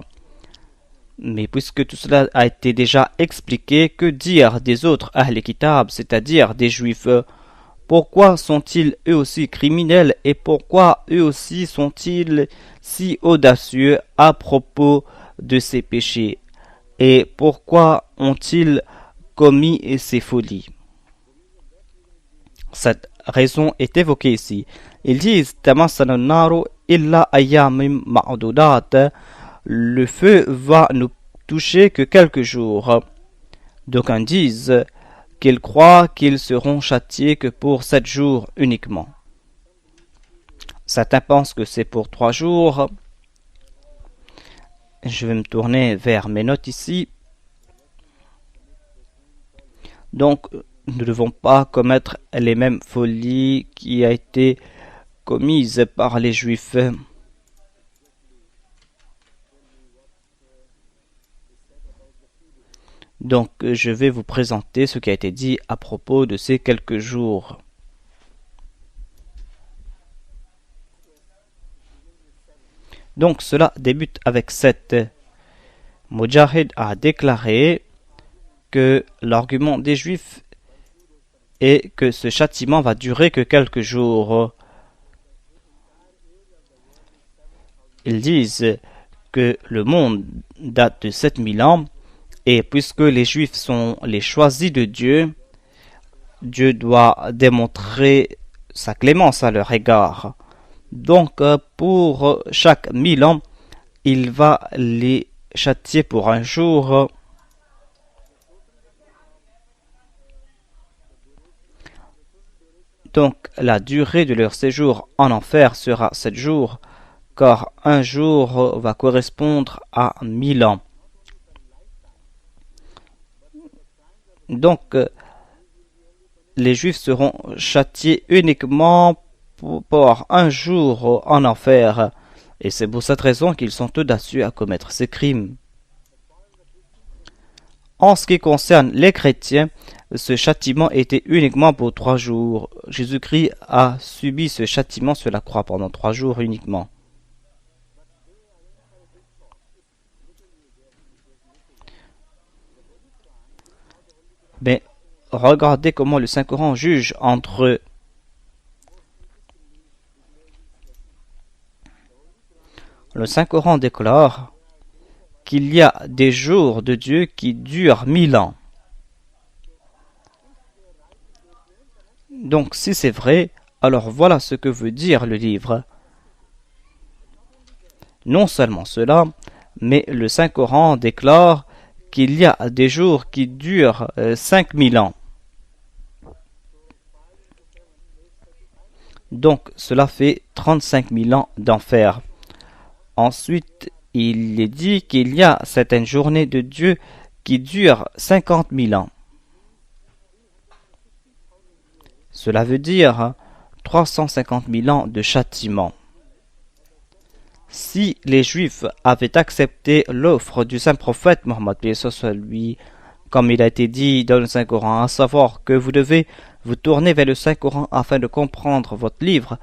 Speaker 1: Mais puisque tout cela a été déjà expliqué, que dire des autres Ahl Kitab, c'est-à-dire des Juifs? Pourquoi sont-ils eux aussi criminels et pourquoi eux aussi sont-ils si audacieux à propos de ces péchés? Et pourquoi ont-ils commis ces folies? Cette raison est évoquée ici. Ils disent le feu va nous toucher que quelques jours. D'aucuns disent qu'ils croient qu'ils seront châtiés que pour 7 jours uniquement. Certains pensent que c'est pour 3 jours. Je vais me tourner vers mes notes ici. Donc, nous ne devons pas commettre les mêmes folies qui a été commises par les Juifs. Donc, je vais vous présenter ce qui a été dit à propos de ces quelques jours. Donc, cela débute avec 7. Mujahid a déclaré que l'argument des Juifs est que ce châtiment va durer que quelques jours. Ils disent que le monde date de 7000 ans et puisque les Juifs sont les choisis de Dieu, Dieu doit démontrer sa clémence à leur égard. Donc pour chaque 1000 ans, il va les châtier pour un jour. Donc la durée de leur séjour en enfer sera 7 jours, car un jour va correspondre à 1000 ans. Donc les Juifs seront châtiés uniquement pour un jour en enfer, et c'est pour cette raison qu'ils sont audacieux à commettre ces crimes. En ce qui concerne les chrétiens, ce châtiment était uniquement pour 3 jours. Jésus-Christ a subi ce châtiment sur la croix pendant 3 jours uniquement. Mais regardez comment le Saint-Coran juge entre eux. Le Saint-Coran déclare qu'il y a des jours de Dieu qui durent 1000 ans. Donc si c'est vrai, alors voilà ce que veut dire le livre. Non seulement cela, mais le Saint-Coran déclare qu'il y a des jours qui durent 5000 ans. Donc cela fait 35 000 ans d'enfer. Ensuite, il est dit qu'il y a certaines journées de Dieu qui durent 50 000 ans. Cela veut dire 350 000 ans de châtiment. Si les Juifs avaient accepté l'offre du saint prophète Mohammed, lui, comme il a été dit dans le Saint-Coran, à savoir que vous devez vous tourner vers le Saint-Coran afin de comprendre votre livre,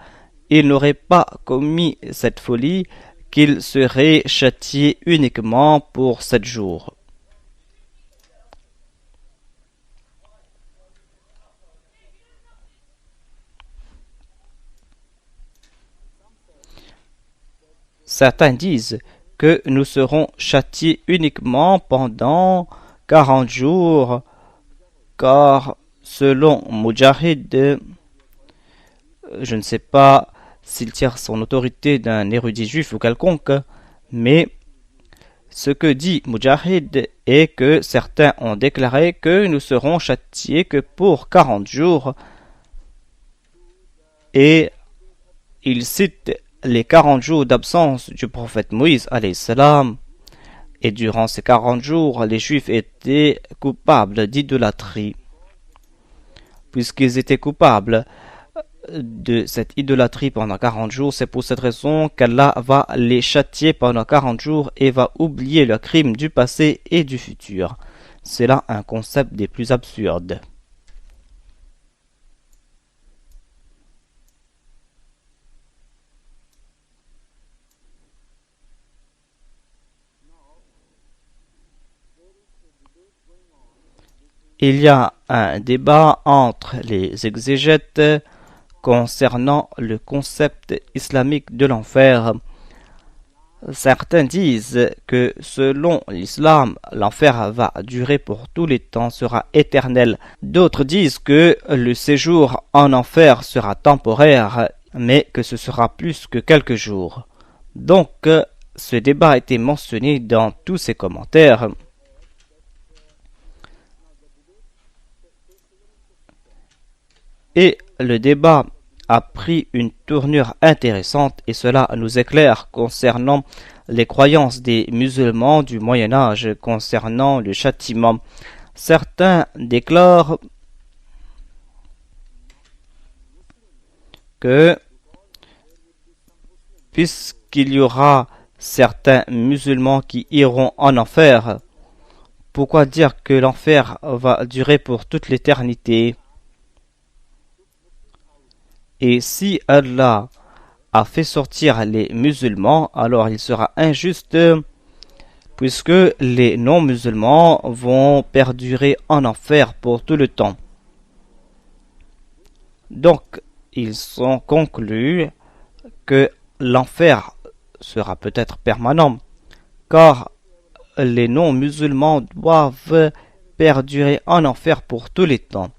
Speaker 1: ils n'auraient pas commis cette folie, qu'ils seraient châtiés uniquement pour 7 jours. Certains disent que nous serons châtiés uniquement pendant 40 jours, car selon Mujahid, je ne sais pas s'il tire son autorité d'un érudit juif ou quelconque, mais ce que dit Mujahid est que certains ont déclaré que nous serons châtiés que pour 40 jours, et il cite les 40 jours d'absence du prophète Moïse alayhi salam, et durant ces 40 jours, les Juifs étaient coupables d'idolâtrie. Puisqu'ils étaient coupables de cette idolâtrie pendant 40 jours, c'est pour cette raison qu'Allah va les châtier pendant 40 jours et va oublier leurs crimes du passé et du futur. C'est là un concept des plus absurdes. Il y a un débat entre les exégètes concernant le concept islamique de l'enfer. Certains disent que selon l'islam, l'enfer va durer pour tous les temps, sera éternel. D'autres disent que le séjour en enfer sera temporaire, mais que ce sera plus que quelques jours. Donc, ce débat a été mentionné dans tous ses commentaires. Et le débat a pris une tournure intéressante et cela nous éclaire concernant les croyances des musulmans du Moyen Âge concernant le châtiment. Certains déclarent que puisqu'il y aura certains musulmans qui iront en enfer, pourquoi dire que l'enfer va durer pour toute l'éternité? Et si Allah a fait sortir les musulmans, alors il sera injuste puisque les non-musulmans vont perdurer en enfer pour tout le temps. Donc, ils sont conclus que l'enfer sera peut-être permanent, car les non-musulmans doivent perdurer en enfer pour tous les temps.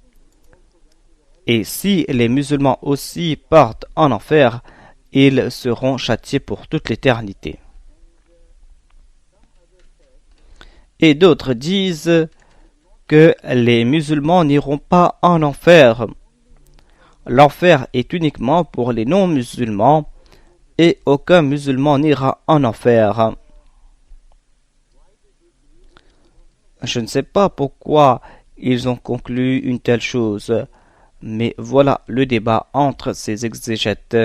Speaker 1: Et si les musulmans aussi partent en enfer, ils seront châtiés pour toute l'éternité. Et d'autres disent que les musulmans n'iront pas en enfer. L'enfer est uniquement pour les non-musulmans et aucun musulman n'ira en enfer. Je ne sais pas pourquoi ils ont conclu une telle chose, mais voilà le débat entre ces exégètes.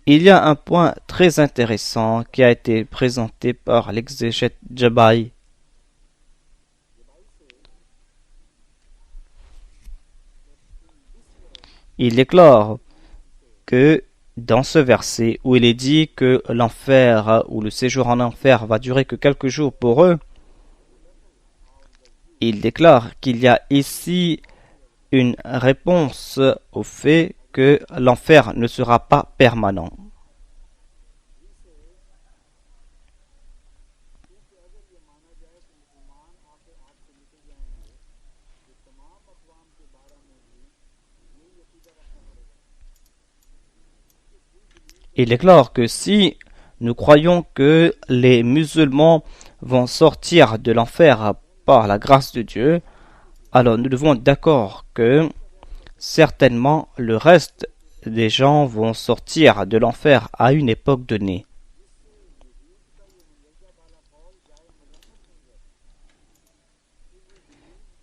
Speaker 1: Il y a un point très intéressant qui a été présenté par l'exégète Jabai. Il déclare que dans ce verset où il est dit que l'enfer ou le séjour en enfer va durer que quelques jours pour eux, il déclare qu'il y a ici une réponse au fait que l'enfer ne sera pas permanent. Il déclare que si nous croyons que les musulmans vont sortir de l'enfer par la grâce de Dieu, alors nous devons être d'accord que certainement le reste des gens vont sortir de l'enfer à une époque donnée.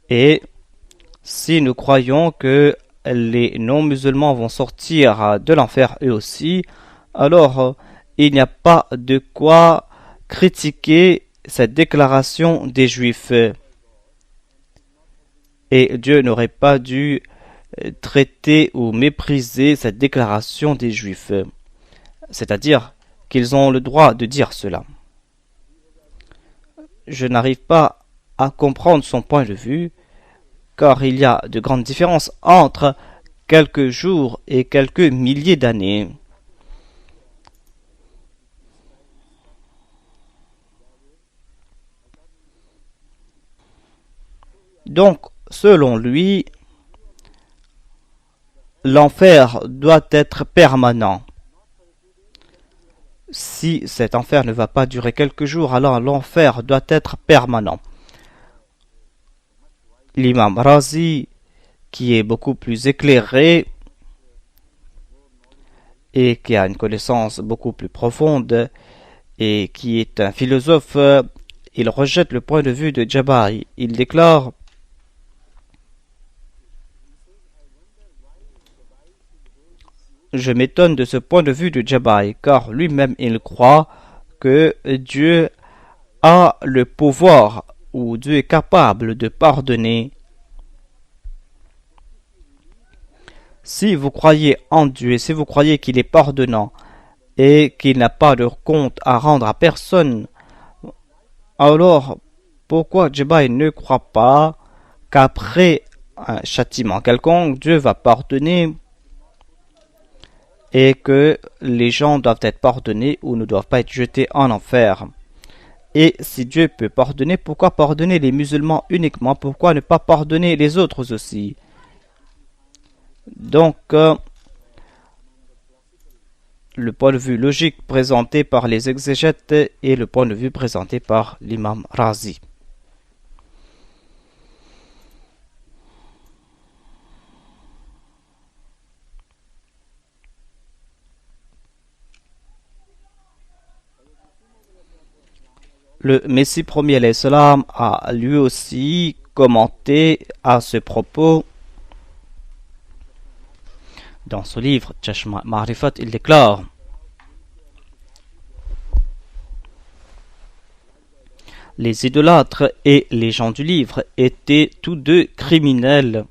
Speaker 1: Et si nous croyons que les non-musulmans vont sortir de l'enfer eux aussi, alors il n'y a pas de quoi critiquer cette déclaration des Juifs. Et Dieu n'aurait pas dû traiter ou mépriser cette déclaration des Juifs. C'est-à-dire qu'ils ont le droit de dire cela. Je n'arrive pas à comprendre son point de vue, car il y a de grandes différences entre quelques jours et quelques milliers d'années. Donc, selon lui, l'enfer doit être permanent. Si cet enfer ne va pas durer quelques jours, alors l'enfer doit être permanent. L'imam Razi, qui est beaucoup plus éclairé et qui a une connaissance beaucoup plus profonde et qui est un philosophe, il rejette le point de vue de Jabai. Il déclare: je m'étonne de ce point de vue de Jabai, car lui-même il croit que Dieu a le pouvoir ou Dieu est capable de pardonner. Si vous croyez en Dieu et si vous croyez qu'il est pardonnant et qu'il n'a pas de compte à rendre à personne, alors pourquoi Jabai ne croit pas qu'après un châtiment quelconque, Dieu va pardonner et que les gens doivent être pardonnés ou ne doivent pas être jetés en enfer? Et si Dieu peut pardonner, pourquoi pardonner les musulmans uniquement? Pourquoi ne pas pardonner les autres aussi? Donc, le point de vue logique présenté par les exégètes et le point de vue présenté par l'imam Razi. Le Messie premier alayhi salam a lui aussi commenté à ce propos. Dans ce livre, Chashma Ma'rifat, il déclare: les idolâtres et les gens du livre étaient tous deux criminels.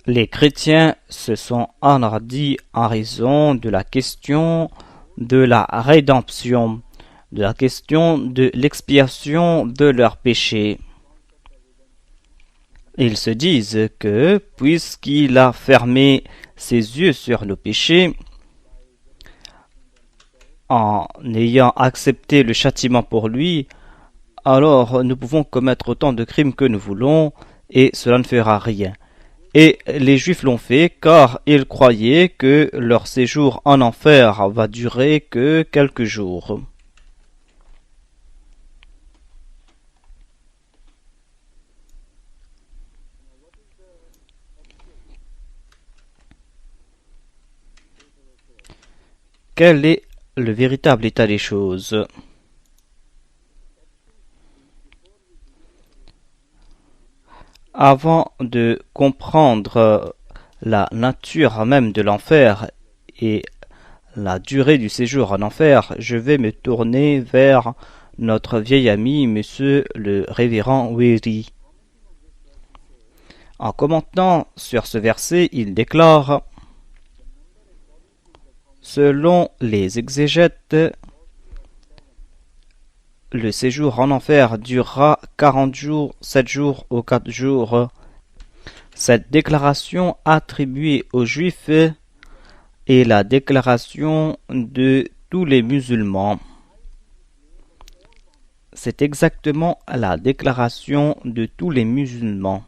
Speaker 1: Les chrétiens se sont enhardis en raison de la question de la rédemption, de la question de l'expiation de leurs péchés. Ils se disent que, puisqu'il a fermé ses yeux sur nos péchés, en ayant accepté le châtiment pour lui, alors nous pouvons commettre autant de crimes que nous voulons et cela ne fera rien. Et les Juifs l'ont fait car ils croyaient que leur séjour en enfer va durer que quelques jours. Quel est le véritable état des choses? Avant de comprendre la nature même de l'enfer et la durée du séjour en enfer, je vais me tourner vers notre vieil ami, monsieur le révérend Wéry. En commentant sur ce verset, il déclare: selon les exégètes, le séjour en enfer durera 40 jours, 7 jours ou 4 jours. Cette déclaration attribuée aux Juifs est la déclaration de tous les musulmans. C'est exactement la déclaration de tous les musulmans.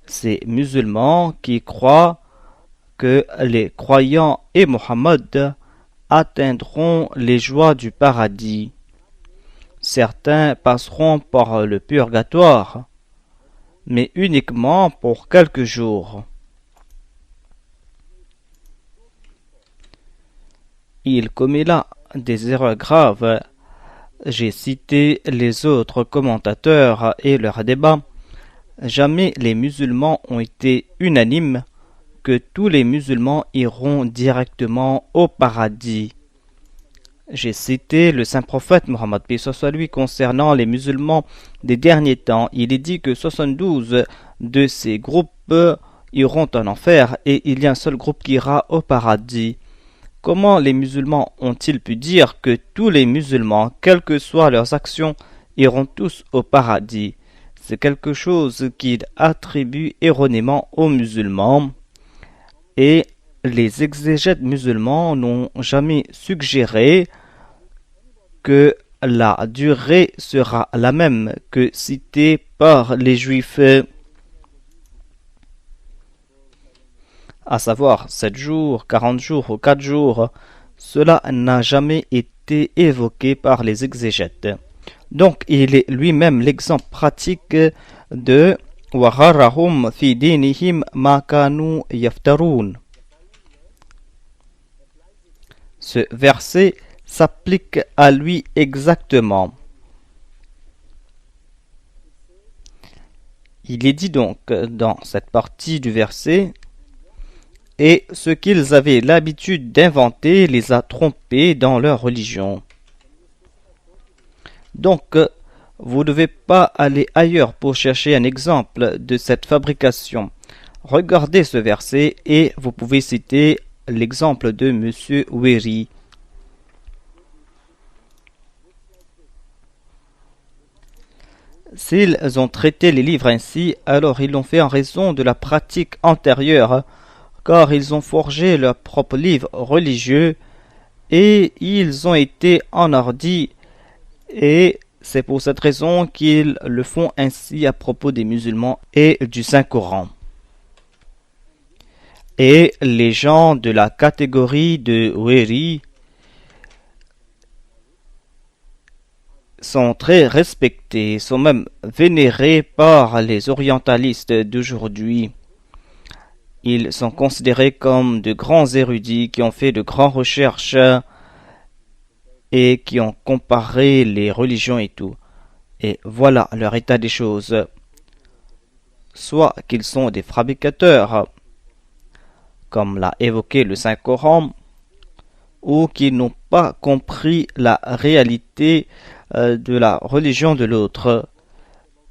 Speaker 1: Ces musulmans qui croient que les croyants et Mohammed atteindront les joies du paradis. Certains passeront par le purgatoire, mais uniquement pour quelques jours. Il commet là des erreurs graves. J'ai cité les autres commentateurs et leurs débats. Jamais les musulmans ont été unanimes que tous les musulmans iront directement au paradis. J'ai cité le saint prophète Mohammed paix soit lui concernant les musulmans des derniers temps. Il est dit que 72 de ces groupes iront en enfer et il y a un seul groupe qui ira au paradis. Comment les musulmans ont-ils pu dire que tous les musulmans, quelles que soient leurs actions, iront tous au paradis? C'est quelque chose qu'ils attribuent erronément aux musulmans. Et les exégètes musulmans n'ont jamais suggéré que la durée sera la même que citée par les Juifs, à savoir 7 jours, 40 jours ou 4 jours. Cela n'a jamais été évoqué par les exégètes. Donc il est lui-même l'exemple pratique de وَغَرَّهُمْ فِي دِينِهِمْ مَا كَانُوا يَفْتَرُونَ. Ce verset s'applique à lui exactement. Il est dit donc dans cette partie du verset: et ce qu'ils avaient l'habitude d'inventer les a trompés dans leur religion. Donc, vous ne devez pas aller ailleurs pour chercher un exemple de cette fabrication. Regardez ce verset et vous pouvez citer l'exemple de monsieur Wéry. S'ils ont traité les livres ainsi, alors ils l'ont fait en raison de la pratique antérieure, car ils ont forgé leurs propres livres religieux et ils ont été enhardis, et c'est pour cette raison qu'ils le font ainsi à propos des musulmans et du Saint-Coran. Et les gens de la catégorie de Wéri sont très respectés, sont même vénérés par les orientalistes d'aujourd'hui. Ils sont considérés comme de grands érudits qui ont fait de grandes recherches et qui ont comparé les religions et tout. Et voilà leur état des choses. Soit qu'ils sont des fabricateurs, comme l'a évoqué le Saint-Coran, ou qu'ils n'ont pas compris la réalité de la religion de l'autre,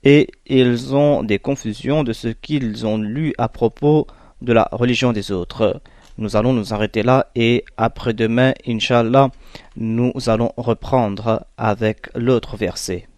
Speaker 1: et ils ont des confusions de ce qu'ils ont lu à propos de la religion des autres. Nous allons nous arrêter là et après-demain, Inch'Allah, nous allons reprendre avec l'autre verset.